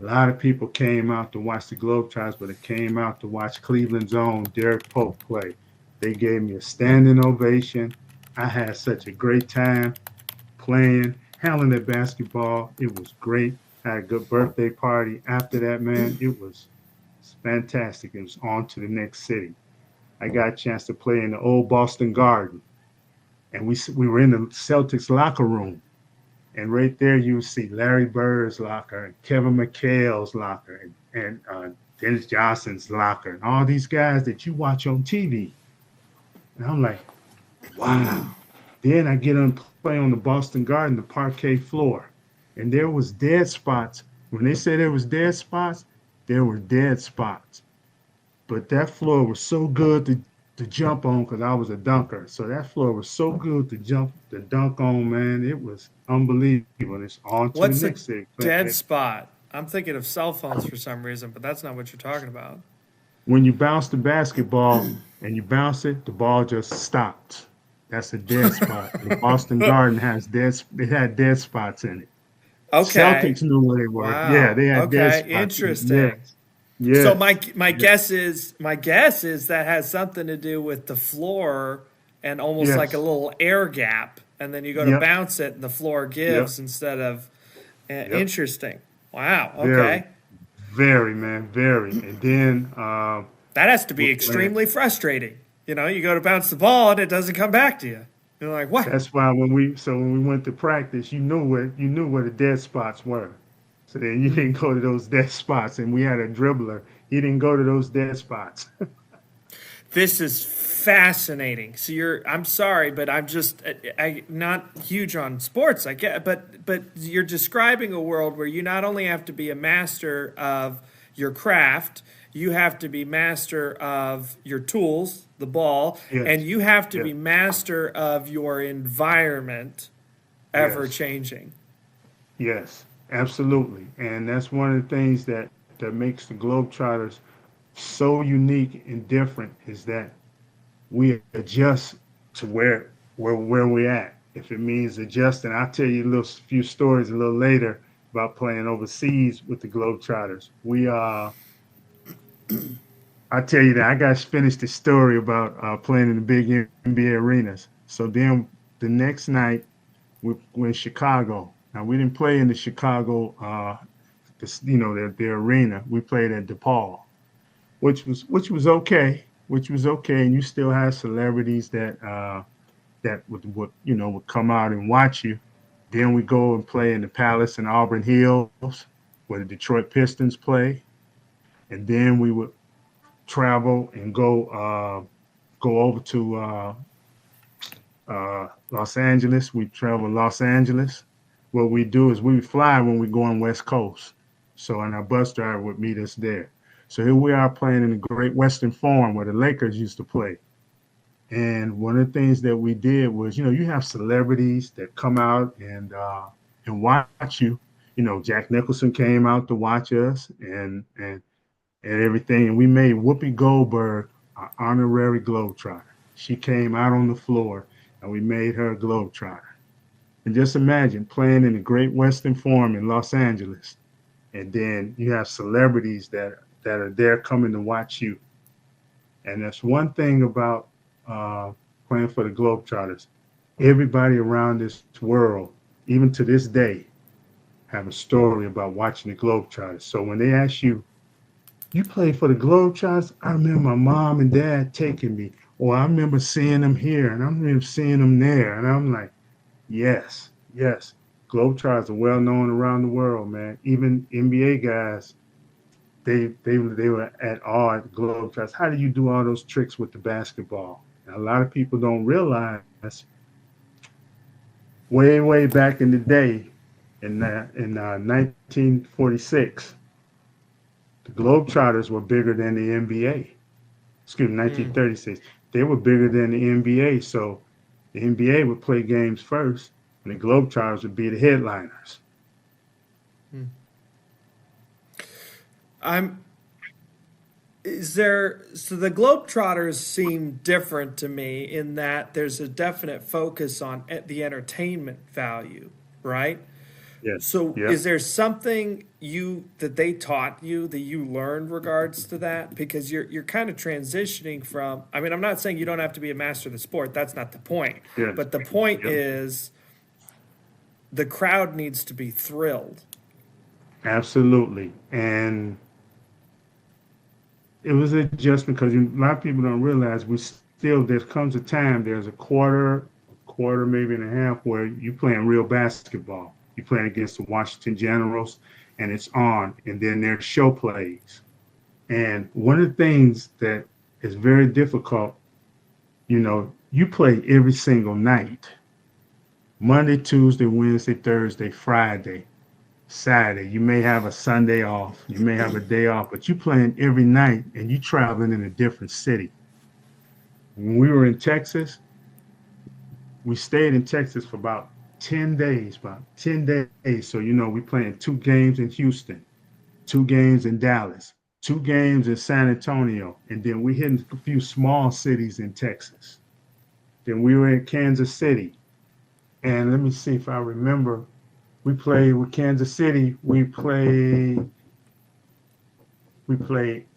A lot of people came out to watch the Globetrotters, but they came out to watch Cleveland's own Derick Polk play. They gave me a standing ovation. I had such a great time playing, handling that basketball. It was great. I had a good birthday party. After that, man, it was fantastic. It was on to the next city. I got a chance to play in the old Boston Garden, and we were in the Celtics locker room. And right there, you would see Larry Bird's locker and Kevin McHale's locker and Dennis Johnson's locker and all these guys that you watch on TV. And I'm like, wow. Then I get on play on the Boston Garden, the parquet floor, and there was dead spots. When they say there was dead spots, there were dead spots. But that floor was so good to jump on because I was a dunker. So that floor was so good to dunk on, man. It was unbelievable. It's on to the what's a next thing. dead spot? I'm thinking of cell phones for some reason, but that's not what you're talking about. When you bounce the basketball and you bounce it, the ball just stops. That's a dead spot. The Boston Garden has it had dead spots in it. Okay. Celtics knew where they were. Yeah, Wow. they had dead Okay. spots in it. Interesting. Yes, So yes, yes, my guess is that has something to do with the floor and almost like a yes. little air gap, and then you go to Yep, bounce it, and the floor yep, gives instead of yep. interesting. Wow. Very, Okay. very, man, very. And then That has to we're be playing. extremely frustrating. You go to bounce the ball and it doesn't come back to you. You're like, what? That's why when we went to practice, you knew where the dead spots were. So then you Hmm. didn't go to those dead spots. And we had a dribbler. He didn't go to those dead spots. This is fascinating. So I'm sorry, but I'm not huge on sports. I get, but you're describing a world where you not only have to be a master of your craft, you have to be master of your tools, the ball, and Yes, you have to yes, be master of your environment, ever yes, changing. yes, absolutely. And that's one of the things that makes the Globetrotters so unique and different is that we adjust to where we're at. If it means adjusting, I'll tell you a little few stories a little later about playing overseas with the Globetrotters. I tell you that I got to finish the story about playing in the big NBA arenas. So then the next night we're in Chicago. Now we didn't play in the Chicago, their arena. We played at DePaul, which was okay, and you still had celebrities that would come out and watch you. Then we go and play in the Palace in Auburn Hills, where the Detroit Pistons play, and then we would travel and go over to Los Angeles. We travel to Los Angeles. What we do is we fly when we go on West Coast. So, and our bus driver would meet us there. So here we are playing in the Great Western Forum where the Lakers used to play. And one of the things that we did was, you have celebrities that come out and watch you. Jack Nicholson came out to watch us and everything. And we made Whoopi Goldberg an honorary Globetrotter. She came out on the floor and we made her a Globetrotter. And just imagine playing in the Great Western Forum in Los Angeles. And then you have celebrities that are there coming to watch you. And that's one thing about playing for the Globetrotters. Everybody around this world, even to this day, have a story about watching the Globetrotters. So when they ask you, you play for the Globetrotters? I remember my mom and dad taking me. Or I remember seeing them here and I remember seeing them there. And I'm like, yes, yes. Globetrotters are well known around the world, man. Even NBA guys, they were at awe at the Globetrotters. How do you do all those tricks with the basketball? And a lot of people don't realize way back in the day, in 1946, the Globetrotters were bigger than the NBA. Excuse me, Mm, 1936. They were bigger than the NBA. So the NBA would play games first, and the Globetrotters would be the headliners. mm. I'm Is there, so the Globetrotters seem different to me in that there's a definite focus on the entertainment value, right? Yes. So Yep. is there something that they taught you that you learned regards to that? Because you're kind of transitioning from, I mean, I'm not saying you don't have to be a master of the sport, that's not the point. Yes. But the point Yep. is the crowd needs to be thrilled. Absolutely. And it was an adjustment because a lot of people don't realize there comes a time, there's a quarter, maybe and a half, where you playing real basketball. You're playing against the Washington Generals, and it's on, and then there's show plays. And one of the things that is very difficult, you play every single night, Monday, Tuesday, Wednesday, Thursday, Friday, Saturday. You may have a Sunday off. You may have a day off, but you playing every night and you traveling in a different city. When we were in Texas, we stayed in Texas for about 10 days, about 10 days. So, we playing 2 games in Houston, 2 games in Dallas, 2 games in San Antonio, and then we hitting a few small cities in Texas. Then we were in Kansas City. And let me see if I remember. We played with Kansas City. We played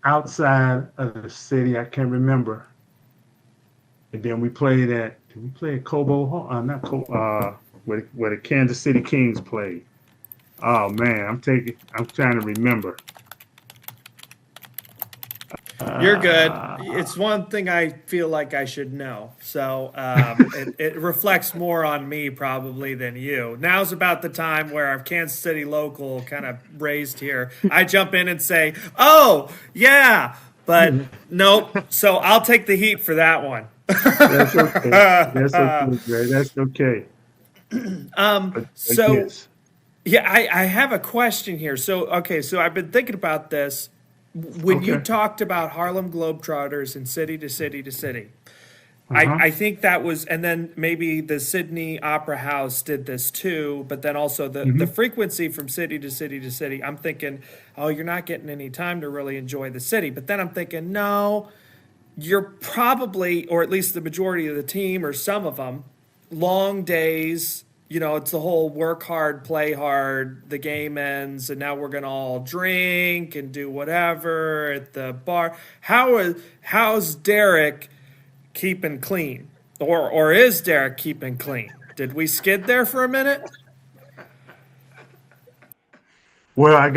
outside of the city. I can't remember. And then we played at. Did we play at Cobo Hall? Not Cobo. Where the Kansas City Kings played. Oh man, I'm trying to remember. You're good. Uh, It's one thing I feel like I should know. So it reflects more on me probably than you. Now's about the time where I'm Kansas City local, kind of raised here. I jump in and say, oh, yeah, but nope. So I'll take the heat for that one. that's okay. That's okay, Jay. That's okay. But So yes. yeah, I have a question here. So, okay, so I've been thinking about this. When you Okay. talked about Harlem Globetrotters and city to city to city, Uh-huh. I think that was, and then maybe the Sydney Opera House did this too, but then also the Hmm. frequency from city to city to city. I'm thinking, oh, you're not getting any time to really enjoy the city. But then I'm thinking, no, you're probably, or at least the majority of the team, or some of them, long days. You know, it's the whole work hard, play hard. The game ends, and now we're gonna all drink and do whatever at the bar. How's Derek keeping clean, or is Derek keeping clean? Did we skid there for a minute? Well, I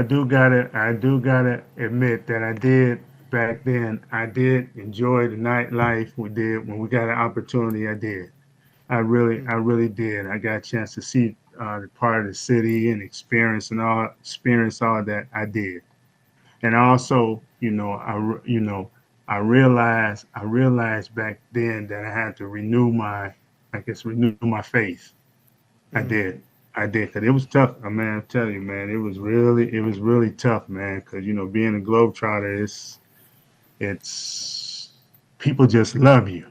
do gotta admit that I did back then. I did enjoy the nightlife we did when we got an opportunity. I did. I really did. I got a chance to see the part of the city and experience all that. I did. And also, I realized back then that I had to renew my faith. I Mm. did. I did, because it was tough. Man, I'm telling you, man, it was really tough, man. Because being a globetrotter, it's people just love you.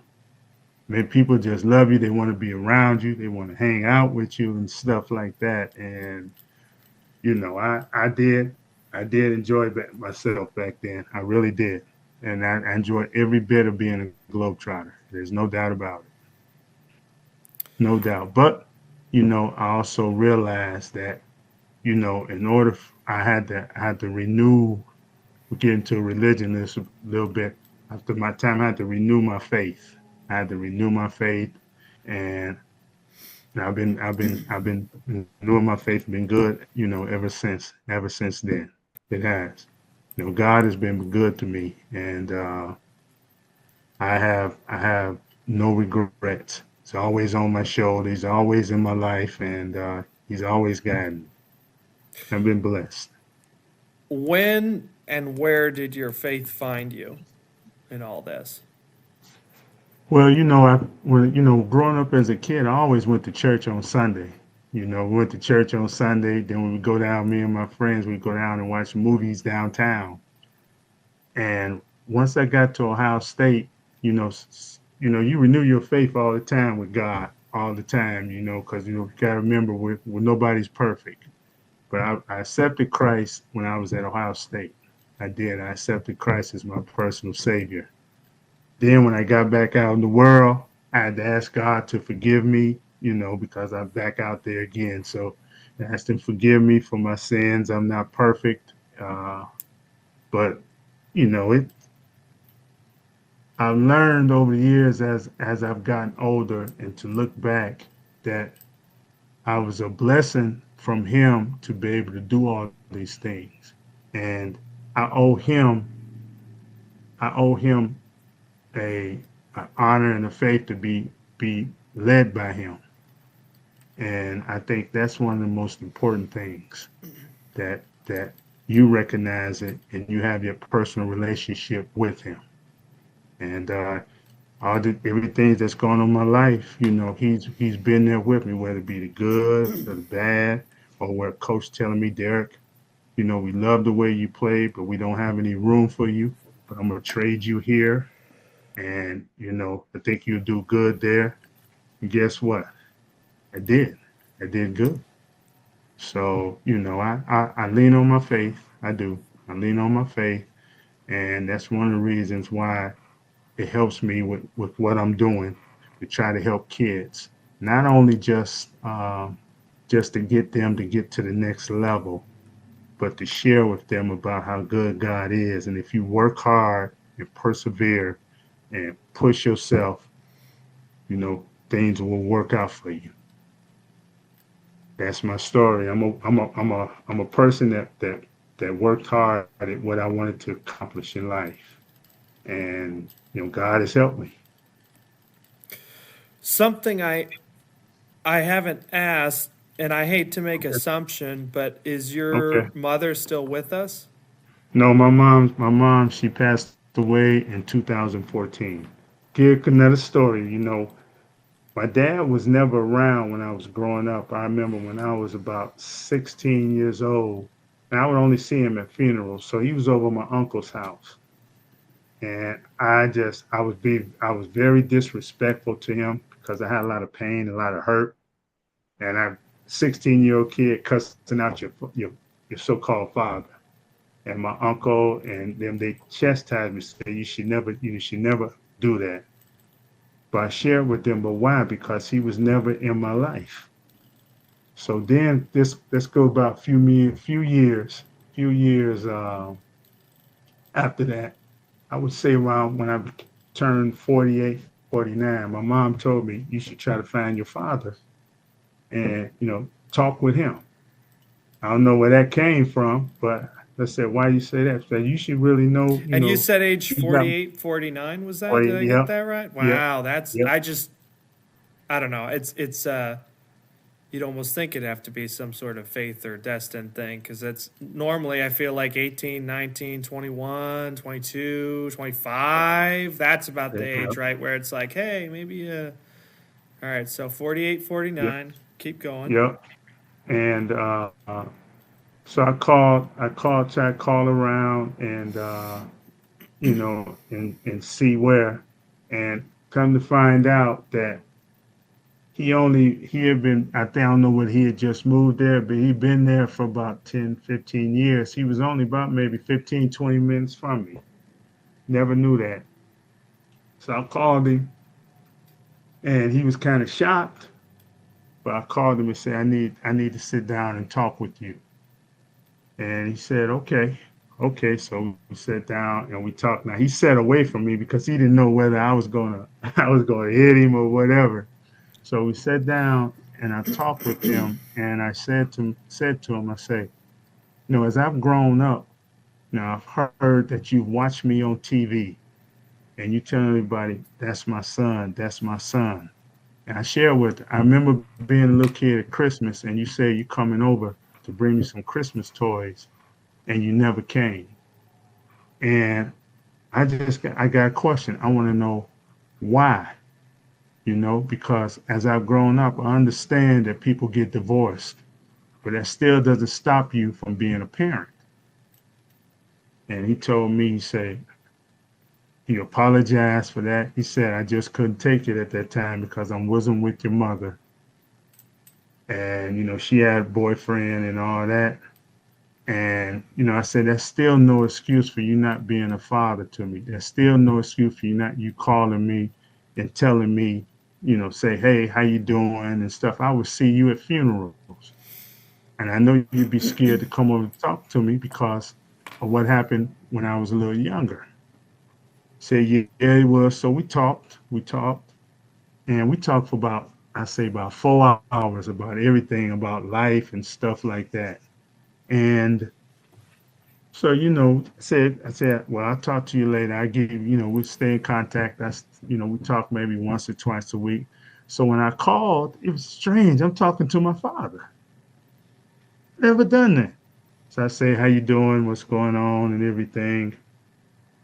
Man, people just love you. They want to be around you. They want to hang out with you and stuff like that. And I did enjoy myself back then. I really did, and I enjoyed every bit of being a globetrotter. There's no doubt about it. No doubt. But I also realized that in order I had to renew, get into religion this a little bit. After my time, I had to renew my faith. I had to renew my faith, and I've been renewing my faith, been good, ever since then. It has. God has been good to me, and I have no regrets. He's always on my shoulder. He's always in my life, and he's always guiding me. I've been blessed. When and where did your faith find you in all this? Well, growing up as a kid, I always went to church on Sunday. We went to church on Sunday. Then we would go down, me and my friends, we'd go down and watch movies downtown. And once I got to Ohio State, you renew your faith all the time with God, all the time, because you got to remember, nobody's perfect. But I accepted Christ when I was at Ohio State. I did. I accepted Christ as my personal Savior. Then when I got back out in the world, I had to ask God to forgive me, because I'm back out there again. So I asked Him to forgive me for my sins. I'm not perfect, but it. I've learned over the years as I've gotten older and to look back that I was a blessing from Him to be able to do all these things, and I owe Him. I owe Him a honor and a faith to be led by Him. And I think that's one of the most important things, that you recognize it and you have your personal relationship with Him. And everything that's going on in my life, He's been there with me, whether it be the good or the bad, or where Coach telling me, Derek, we love the way you play, but we don't have any room for you. But I'm gonna trade you here, and I think you'll do good there. And guess what? I did. I did good. So I lean on my faith. I do. I lean on my faith, and that's one of the reasons why it helps me with what I'm doing. to try to help kids, not only just to get them to get to the next level, but to share with them about how good God is. And if you work hard and persevere and push yourself, things will work out for you. That's my story. I'm a person that worked hard at what I wanted to accomplish in life, and God has helped me. Something I haven't asked, and I hate to make Okay. assumption, but is your Okay. mother still with us? No, my mom, she passed away in 2014. Give another story. My dad was never around when I was growing up. I remember when I was about 16 years old, and I would only see him at funerals. So he was over at my uncle's house, and I was very disrespectful to him because I had a lot of pain, a lot of hurt, and I, 16-year-old kid cussing out your so-called father. And my uncle and them, they chastised me, say you should never do that. But I shared with them, but why? Because he was never in my life. So then this let's go about few years after that. I would say around when I turned 48, 49, my mom told me you should try to find your father and talk with him. I don't know where that came from, but I said, why you say that? So you should really know, And you said age he's not 48, 49 was that? Did 40. I get Yep, that right? yep, Wow, that's yep. I don't know. It's you'd almost think it'd have to be some sort of faith or destined thing because it's normally I feel like 18, 19, 21, 22, 25. That's about the age, Yep, right? Where it's like, hey, maybe all right, so 48, yep, 49. Keep going. yep. And so tried to call around and and see where, and come to find out that he had been, I think, I don't know what he had just moved there, but he'd been there for about 10, 15 years. He was only about maybe 15, 20 minutes from me. Never knew that. So I called him, and he was kind of shocked, but I called him and said, I need to sit down and talk with you. And he said, okay. Okay, so we sat down and we talked. Now he sat away from me because he didn't know whether I was gonna I was gonna hit him or whatever. So we sat down and I talked with him, and I said to him, I say, as I've grown up, now I've heard that you've watched me on TV and you tell everybody that's my son, that's my son. And I share with, I remember being a little kid at Christmas, and you say you coming over to bring me some Christmas toys, and you never came. And I got a question. I want to know why. Because as I've grown up, I understand that people get divorced, but that still doesn't stop you from being a parent. And he told me, he said, he apologized for that. He said, I just couldn't take it at that time because I wasn't with your mother. And, she had a boyfriend and all that. And, I said, that's still no excuse for you not being a father to me. There's still no excuse for you calling me and telling me, say, hey, how you doing and stuff. I would see you at funerals. And I know you'd be scared to come over and talk to me because of what happened when I was a little younger. Say, yeah, it was. So we talked, and we talked for about, I say about 4 hours about everything about life and stuff like that. And so, I said, well, I'll talk to you later. I give you, we'll stay in contact. We talk maybe once or twice a week. So when I called, it was strange. I'm talking to my father. Never done that. So I say, how you doing? What's going on and everything.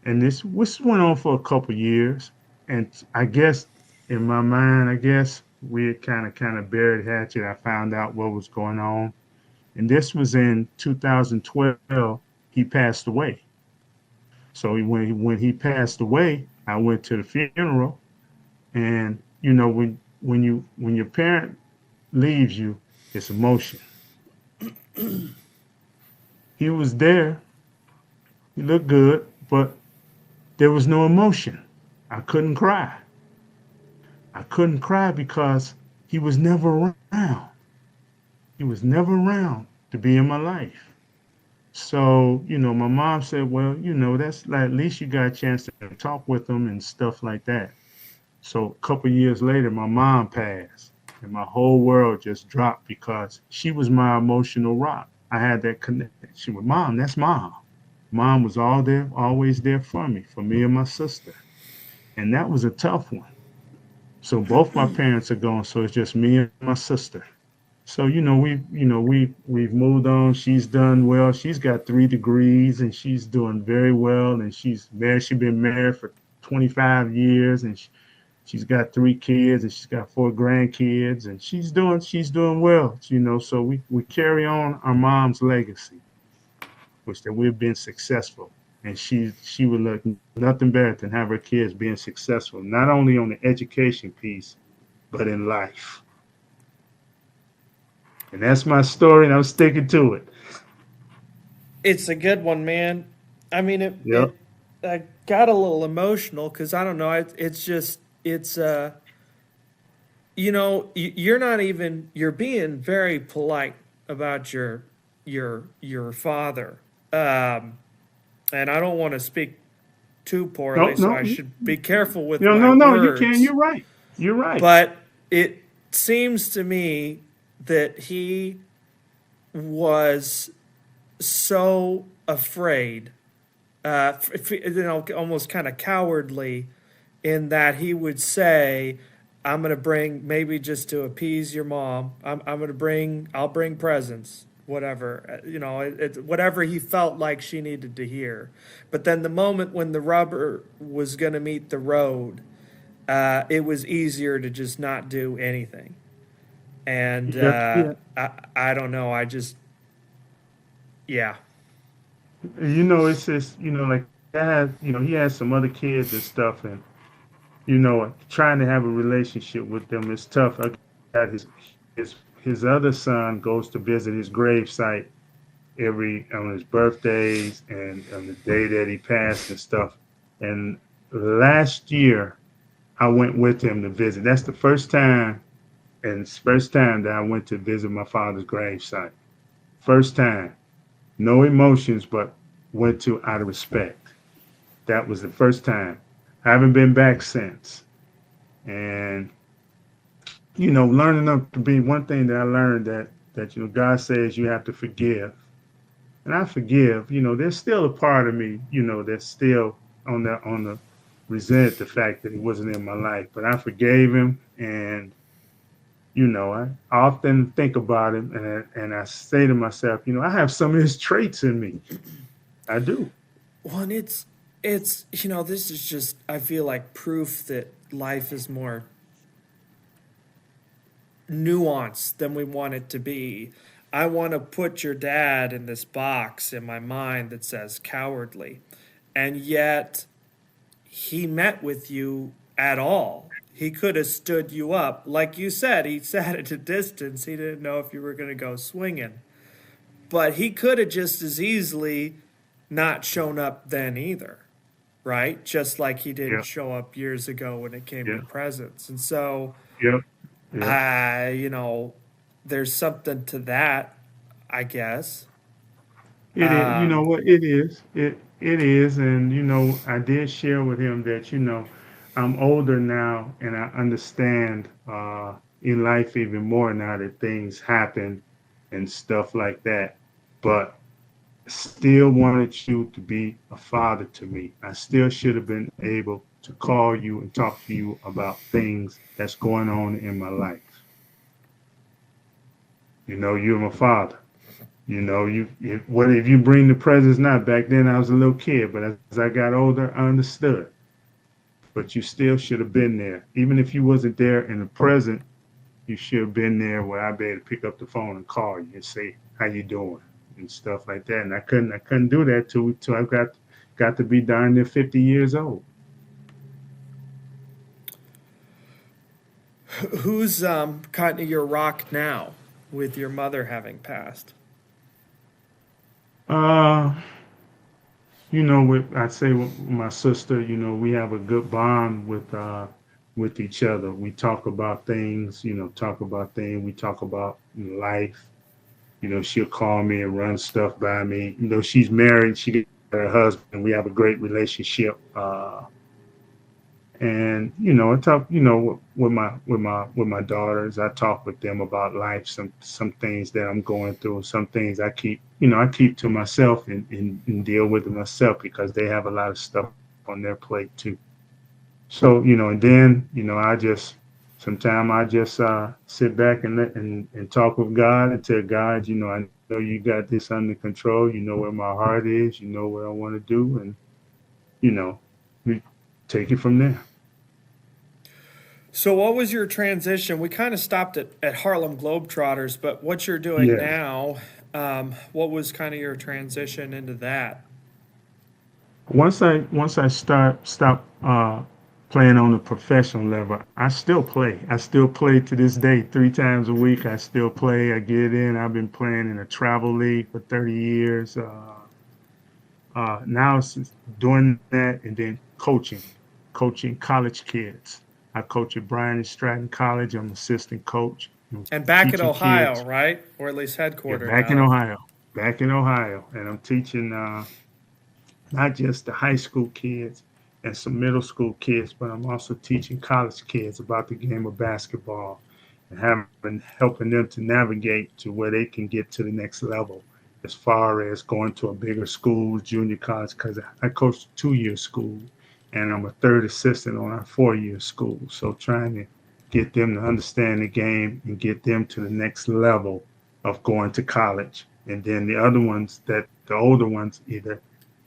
And this went on for a couple years. And I guess in my mind, I guess we had kind of buried hatchet. I found out what was going on. And this was in 2012. He passed away. So when he passed away, I went to the funeral, and when your parent leaves you, it's emotion. He was there. He looked good, but there was no emotion. I couldn't cry. I couldn't cry because he was never around. He was never around to be in my life. So, my mom said, well, that's like, at least you got a chance to talk with him and stuff like that. So a couple years later, my mom passed, and my whole world just dropped because she was my emotional rock. I had that connection with mom. That's mom. Mom was all there, always there for me and my sister, and that was a tough one. So both my parents are gone, so it's just me and my sister. So we've moved on. She's done well. She's got 3 degrees, and she's doing very well. And she's married. She's been married for 25 years, and she's got 3 kids, and she's got 4 grandkids, and she's doing well. So we carry on our mom's legacy, which that we've been successful, and she would look nothing better than have her kids being successful, not only on the education piece, but in life. And that's my story, and I'm sticking to it. It's a good one, man. I mean, Yep. I got a little emotional because I don't know. It's just it's you're not even you're being very polite about your father, and I don't want to speak too No, poorly, so no, I should be careful with no, my no, no. You can. words. You're right. You're right. But it seems to me that he was so afraid, almost kind of cowardly, in that he would say, "I'm going to bring maybe just to appease your mom. I'm going to I'll bring presents, whatever, whatever he felt like she needed to hear." But then the moment when the rubber was going to meet the road, it was easier to just not do anything. And Yeah, yeah. I don't know. I just yeah. It's just like he has some other kids and stuff, and trying to have a relationship with them is tough. I got his other son goes to visit his grave site every on his birthdays and on the day that he passed and stuff. And last year I went with him to visit. That's the first time, and it's the first time that I went to visit my father's grave site. First time, no emotions, but went to out of respect. That was the first time. I haven't been back since. And learning up to be one thing that I learned that God says you have to forgive, and I forgive. There's still a part of me, that's still on the resent the fact that he wasn't in my life, but I forgave him, and I often think about him, and I say to myself, I have some of his traits in me. I do. Well, and it's this is just I feel like proof that life is more nuanced than we want it to be. I want to put your dad in this box in my mind that says cowardly, and yet he met with you at all. He could have stood you up. Like you said, he sat at a distance. He didn't know if you were going to go swinging. But he could have just as easily not shown up then either, right? Just like he didn't Yeah, show up years ago when it came to yeah, presents. And so, yeah, yeah. uh, you know, there's something to that, I guess. It is. You know Um, what? It is. It is. And I did share with him that I'm older now, and I understand in life even more now that things happen and stuff like that. But still wanted you to be a father to me. I still should have been able to call you and talk to you about things that's going on in my life. You're my father. What if you bring the presents now? Back then I was a little kid, but as I got older, I understood. But you still should have been there. Even if you wasn't there in the present, you should have been there where I'd be able to pick up the phone and call you and say, how you doing? And stuff like that. And I couldn't do that till I got to be darn near 50 years old. who's kind of your rock now with your mother having passed? Uh, with I'd say with my sister, we have a good bond with with each other. We talk about things, talk about things. We talk about life. She'll call me and run stuff by me. She's married. She got her husband. We have a great relationship. And I talk, with my daughters. I talk with them about life. Some things that I'm going through. Some things I keep to myself and deal with it myself because they have a lot of stuff on their plate too. So and then sometimes I just sit back and talk with God and tell God, I know you got this under control. You know where my heart is. You know what I want to do, and you know we take it from there. So, what was your transition? We kind of stopped at Harlem Globetrotters, but what you're doing Yes. now, what was kind of your transition into that? Once I stop playing on a professional level, I still play. I still play to this day, 3 times a week. I still play. I get in. I've been playing in a travel league for 30 years. Now it's just doing that and then coaching college kids. I coach at Bryan and Stratton College. I'm assistant coach. I'm And back in teaching Ohio, kids. right? Or at least Yeah, headquartered back in out of. Ohio, and I'm teaching not just the high school kids and some middle school kids, but I'm also teaching college kids about the game of basketball and helping them to navigate to where they can get to the next level as far as going to a bigger school, junior college, because I coach a 2 year school and I'm a third assistant on our 4 year school. So trying to get them to understand the game and get them to the next level of going to college. And then the other ones that the older ones either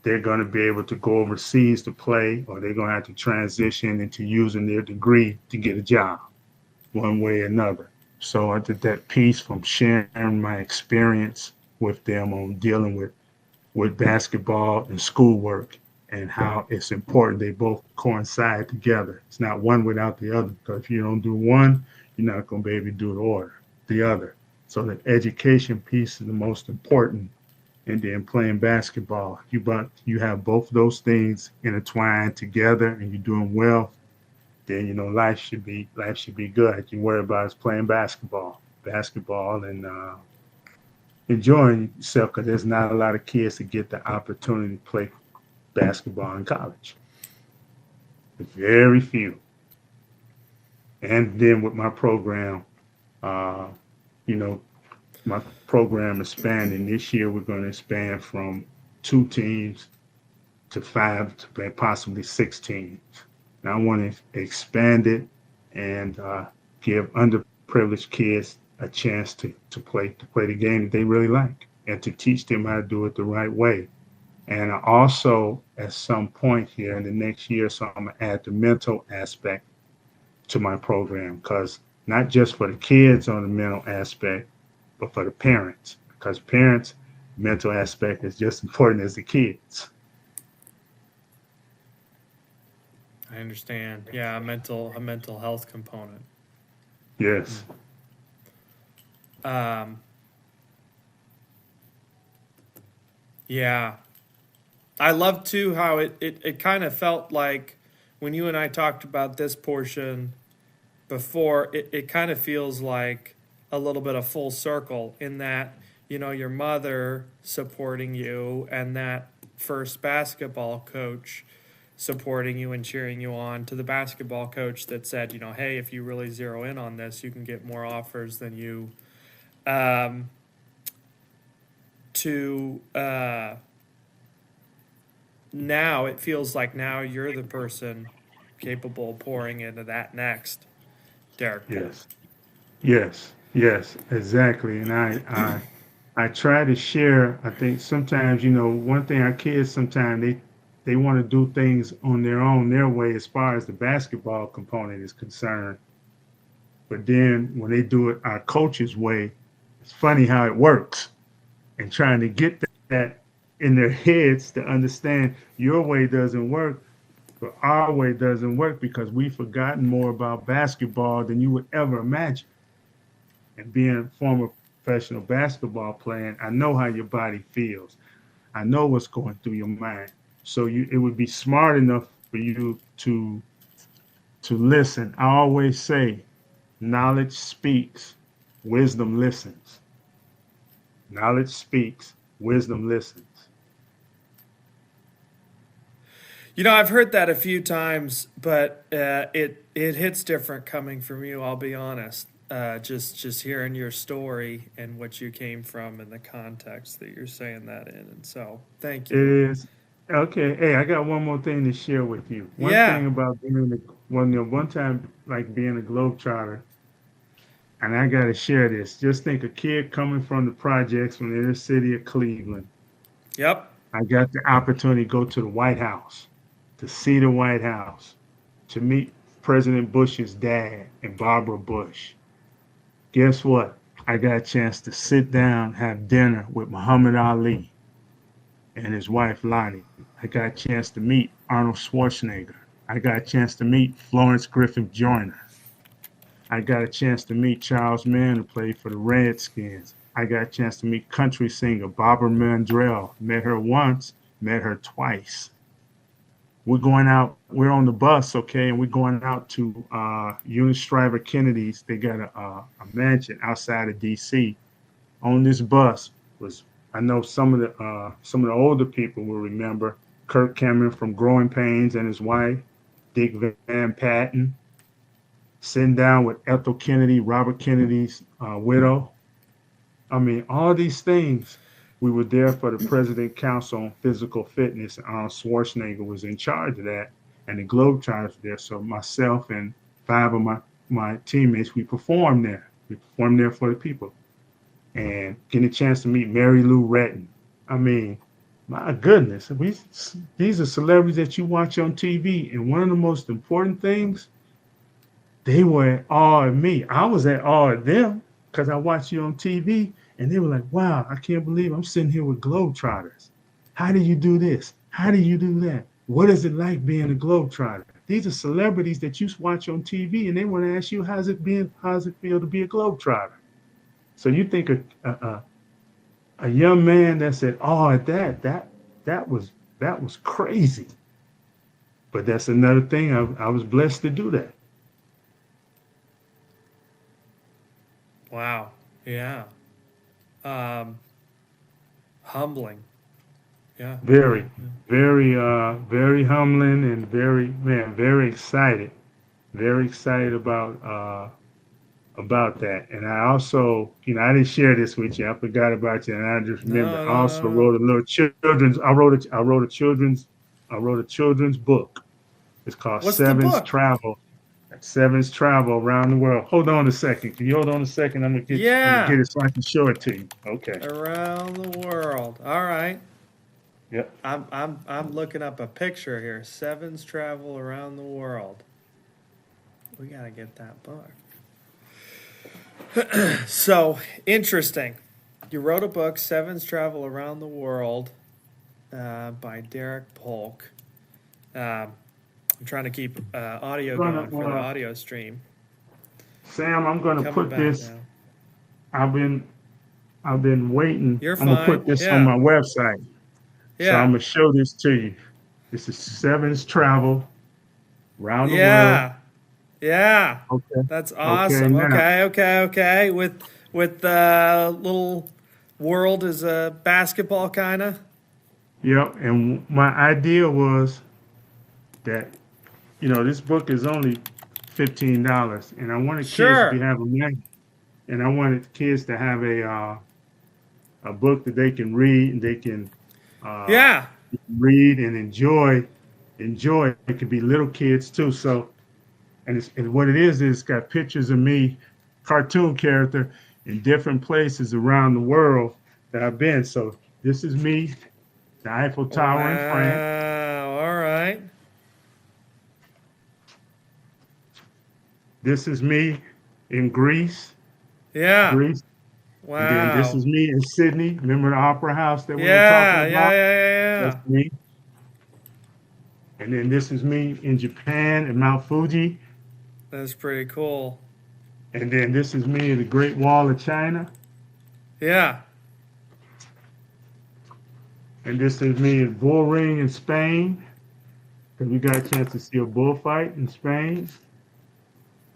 they're going to be able to go overseas to play or they're going to have to transition into using their degree to get a job one way or another. So I did that piece from sharing my experience with them on dealing with basketball and schoolwork and how it's important they both coincide together. It's not one without the other. Because if you don't do one, you're not going to be able to do the other. So the education piece is the most important. And then playing basketball, you have both those things intertwined together, and you're doing well. Then life should be good. All you worry about is playing basketball, and enjoying yourself because there's not a lot of kids that get the opportunity to play basketball in college. Very few. And then with my program, uh, you know, my program expanding. This year, we're going to expand from 2 teams to 5 to possibly 6 teams. And I want to expand it and give underprivileged kids a chance to play the game that they really like and to teach them how to do it the right way. And I also, at some point here in the next year, so I'm gonna add the mental aspect to my program because not just for the kids on the mental aspect, but for the parents because parents' mental aspect is just important as the kids. I understand. Yeah, a mental health component. Yes, Um, yeah, I love too how it kind of felt like when you and I talked about this portion before, it kind of feels like a little bit of full circle in that, your mother supporting you and that first basketball coach supporting you and cheering you on to the basketball coach that said, hey, if you really zero in on this, you can get more offers than you um, to now it feels like now you're the person capable of pouring into that next, Derek. yes, yes, exactly. And I try to share. I think sometimes, one thing our kids sometimes they want to do things on their own, their way, as far as the basketball component is concerned. But then when they do it our coach's way, it's funny how it works. And trying to get that in their heads to understand your way doesn't work, but our way doesn't work because we've forgotten more about basketball than you would ever imagine. And being a former professional basketball player, I know how your body feels. I know what's going through your mind. So it would be smart enough for you to to listen. I always say, knowledge speaks, wisdom listens. Knowledge speaks, wisdom listens. You know, I've heard that a few times, but it hits different coming from you. I'll be honest. Just hearing your story and what you came from and the context that you're saying that in, and so thank It you. is. Okay, hey, I got one more thing to share with you. One Yeah. thing about being one time like being a globetrotter, and I got to share this. Just think a kid coming from the projects from the inner city of Cleveland. Yep. I got the opportunity to go to the White House, to see the White House, to meet President Bush's dad and Barbara Bush. Guess what? I got a chance to sit down, have dinner with Muhammad Ali and his wife Lonnie. I got a chance to meet Arnold Schwarzenegger. I got a chance to meet Florence Griffith Joyner. I got a chance to meet Charles Mann, who played for the Redskins. I got a chance to meet country singer Barbara Mandrell. Met her once, met her twice. We're on the bus, okay, and we're going out to Eunice Shriver Kennedy's. They got a mansion outside of D.C. On this bus was, I know some of the older people will remember Kirk Cameron from Growing Pains and his wife, Dick Van Patten, sitting down with Ethel Kennedy, Robert Kennedy's widow. I mean, all these things. We were there for the President Council on Physical Fitness, and Arnold Schwarzenegger was in charge of that, and the Globetrotters were there. So myself and five of my teammates, we performed there. We performed there for the people. And getting a chance to meet Mary Lou Retton. I mean, my goodness, these are celebrities that you watch on TV, and one of the most important things, they were at awe of me. I was at awe of them because I watched you on TV, and they were like, wow, I can't believe I'm sitting here with Globetrotters. How do you do this? How do you do that? What is it like being a Globetrotter? These are celebrities that you watch on TV, and they want to ask you, how's it feel to be a Globetrotter? So you think a young man that's at awe at that was crazy. But that's another thing. I was blessed to do that. Wow. Yeah. Humbling. Yeah. Very, very humbling and very excited. Very excited about that. And I also, I didn't share this with you. I forgot about you, and I just remember No, I no, no, also no. wrote a little children's. I wrote a children's book. It's called What's the book? Sevens Travel Around the World. Hold on a second. Can you hold on a second? I'm gonna Yeah. get it so I can show it to you. Okay. Around the world. All right. Yep. I'm looking up a picture here. Sevens travel around the world. We gotta get that book. So interesting. You wrote a book, Sevens Travel Around the World, by Derick Polk. I'm trying to keep audio Gonna, going for the audio stream. Sam, I'm gonna Coming put back this. now. I've been waiting. You're I'm gonna put fine. this on Yeah. my website. So I'm Yeah. gonna show this to you. This is Sevens Travel Around the World. Yeah. Yeah. Okay. That's Okay. awesome. Now, Okay. With little world as a basketball kind of. yep. And my idea was that this book is only $15, and I wanted kids to be Sure. having money, and I wanted kids to have a book that they can read and they can uh, Yeah. read and enjoy. Enjoy. It could be little kids too. So, and what it is it's got pictures of me, cartoon character, in different places around the world that I've been. So this is me, the Eiffel Tower in France. Wow. All right. This is me in Greece, Yeah. Greece. And then this Wow. is me in Sydney. Remember the Opera House that we were talking Yeah. Yeah. about? Yeah. Yeah. That's Yeah. me. And then this is me in Japan at Mount Fuji. That's pretty cool. And then this is me at the Great Wall of China. Yeah. And this is me at Bull Ring in Spain. Because we got a chance to see a bullfight in Spain.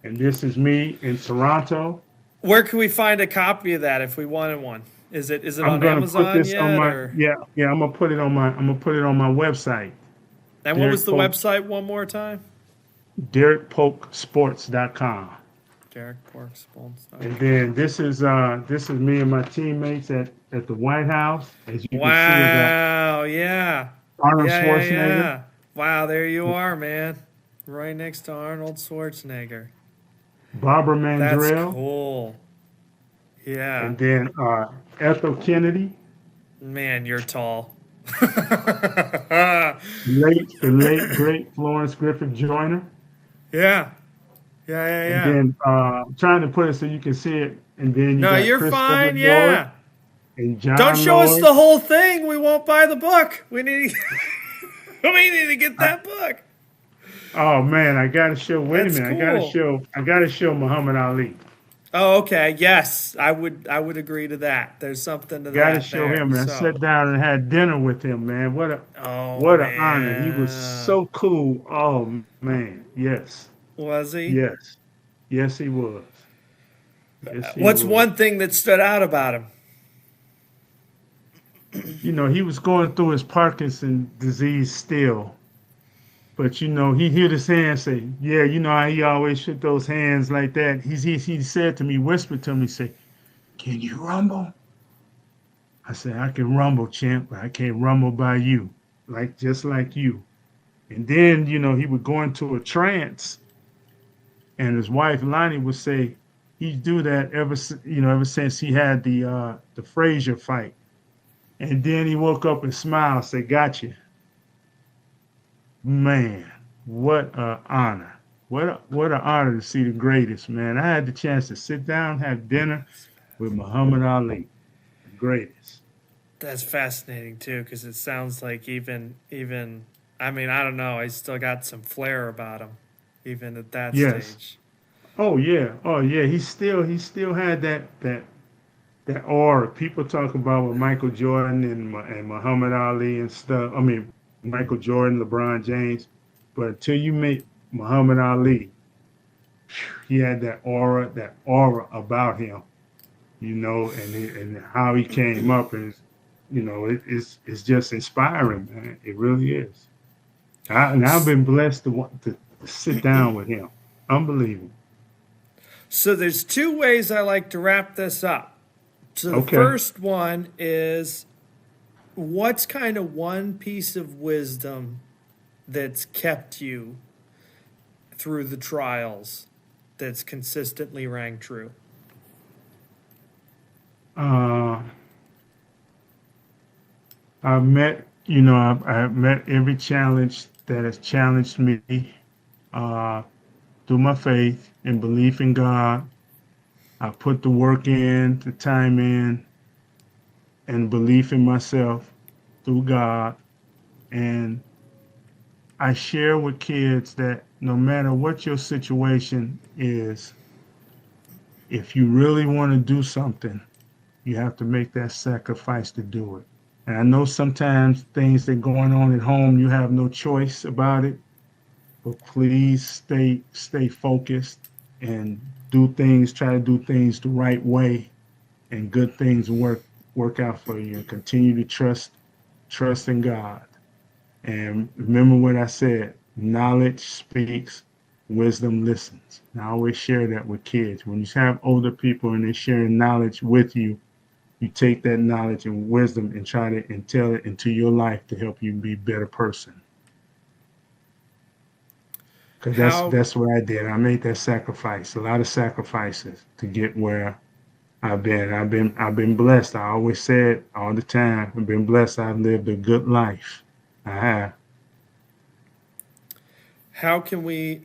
And this is me in Toronto. Where can we find a copy of that if we wanted one? Is it I'm on gonna put Amazon this on yet my or? yeah. I'm gonna put it on my website, And what was Derick the Polk, website one more time? DerrickPolkSports.com. Derek Porks. And then this is me and my teammates at the White House. As you can see, I got Wow. Yeah. Arnold Yeah. Yeah. Schwarzenegger, Yeah. Wow. There you are, man. Right next to Arnold Schwarzenegger. Barbara That's Mandrell, cool. Yeah. and then Ethel Kennedy, Man, you're tall. the late great Florence Griffith Joyner. Yeah. Yeah. Yeah. And Yeah. then I'm trying to put it so you can see it. And then you No, got you're Christopher fine. Lloyd Yeah. and Don't John show us Lloyd. the whole thing. We won't buy the book. We need we need to get that book. Oh man, I gotta show. Wait a That's minute, cool. I gotta show Muhammad Ali. Oh, okay. Yes, I would agree to that. There's something to Gotta that show there. him. And I So, sat down and had dinner with him, man. oh What an honor. He was man, so cool. Oh man, yes, was he? yes, yes, he was. Yes, he What's was. one thing that stood out about him? You know, he was going through his Parkinson disease still. But you know, he hit his hand say, "Yeah, you know how he always shook those hands like that." He said to me, whispered to me, say, "Can you rumble?" I said, "I can rumble, champ, but I can't rumble by you, like just like you." And then you know he would go into a trance, and his wife Lonnie would say he'd do that ever since he had the Frazier fight. And then he woke up and smiled, said, "Gotcha." Man, what a honor. What an honor to see the greatest, man. I had the chance to sit down, have dinner with Muhammad Ali, the greatest. That's fascinating too, because it sounds like even I mean I don't know. He's still got some flair about him, even at that Yes. stage. Oh yeah. Oh yeah. He still had that aura. People talk about with Michael Jordan and Muhammad Ali and stuff. I mean, Michael Jordan, LeBron James. But until you meet Muhammad Ali, he had that aura about him, you know, and how he came up is, you know, it's just inspiring, man. It really is. And I've been blessed to sit down with him. Unbelievable. So there's two ways I like to wrap this up. So the Okay. first one is what's kind of one piece of wisdom that's kept you through the trials that's consistently rang true? Uh, I've met every challenge that has challenged me uh, through my faith and belief in God. I put the work in, the time in, and belief in myself through God. And I share with kids that no matter what your situation is, if you really want to do something, you have to make that sacrifice to do it. And I know sometimes things that are going on at home, you have no choice about it, but please stay focused and try to do things the right way, and good things work out for you. And continue to trust in God. And remember what I said, knowledge speaks, wisdom listens. And I always share that with kids. When you have older people and they're sharing knowledge with you, you take that knowledge and wisdom and try to instill it into your life to help you be a better person. Because How that's what I did. I made that sacrifice, a lot of sacrifices to get where I've been. I've been blessed. I always say it all the time. I've been blessed. I've lived a good life. I have. how can we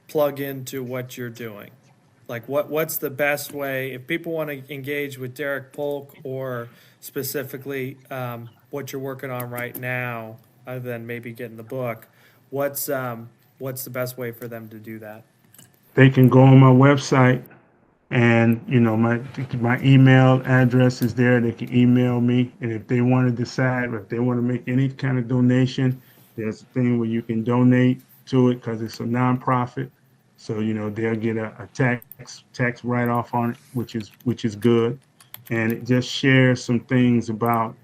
plug into what you're doing? Like what's the best way if people want to engage with Derick Polk or specifically what you're working on right now, other than maybe getting the book? What's the best way for them to do that? They can go on my website, and you know my email address is there. They can email me, and if they want to decide, if they want to make any kind of donation, there's a thing where you can donate to it because it's a nonprofit. So, they'll get a tax write-off on it, which is good. And it just shares some things about,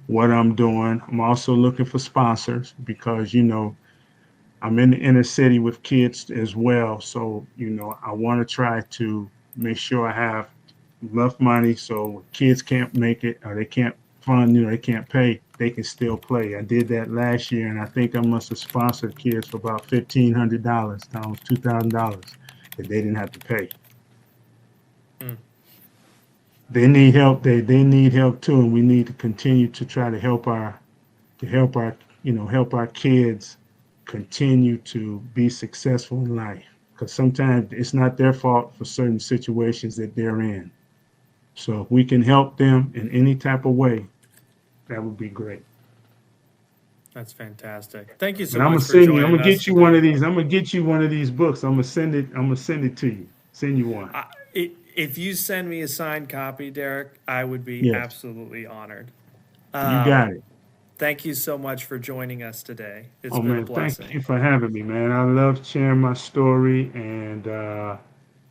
what I'm doing. I'm also looking for sponsors because, I'm in the inner city with kids as well. So, I want to try to make sure I have enough money so kids can't make it or they can't fund, they can't pay, they can still play. I did that last year, and I think I must have sponsored kids for about $1,500, almost $2,000 that they didn't have to pay. Mm. They need help. They need help too, and we need to continue to try to help our help our kids continue to be successful in life. Because sometimes it's not their fault for certain situations that they're in. So if we can help them in any type of way, that would be great. That's fantastic. Thank you so And I'm much gonna for send you. I'm joining gonna us get you one of today. these. I'm gonna get you one of these books. I'm gonna send it. I'm gonna send it to you. Send you one. If you send me a signed copy, Derick, I would be Yes, absolutely honored. you got it. Thank you so much for joining us today. It's Oh been a man, thank blessing. you for having me, man. I love sharing my story, and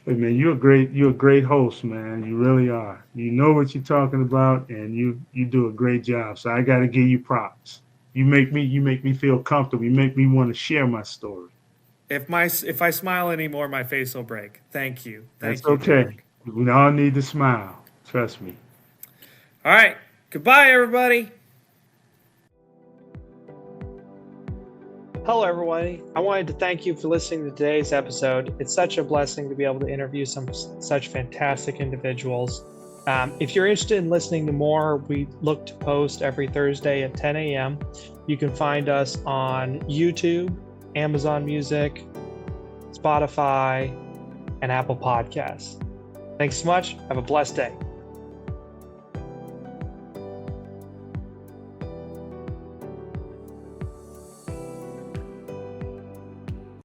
hey, man, you're a great host, man. You really are. You know what you're talking about, and you do a great job. So I got to give you props. You make me feel comfortable. You make me want to share my story. If I smile anymore, my face will break. That's Thank you, okay. Derick. We all need to smile. Trust me. All right, goodbye, everybody. Hello, everybody. I wanted to thank you for listening to today's episode. It's such a blessing to be able to interview some such fantastic individuals. If you're interested in listening to more, we look to post every Thursday at 10 a.m. You can find us on YouTube, Amazon Music, Spotify, and Apple Podcasts. Thanks so much. Have a blessed day.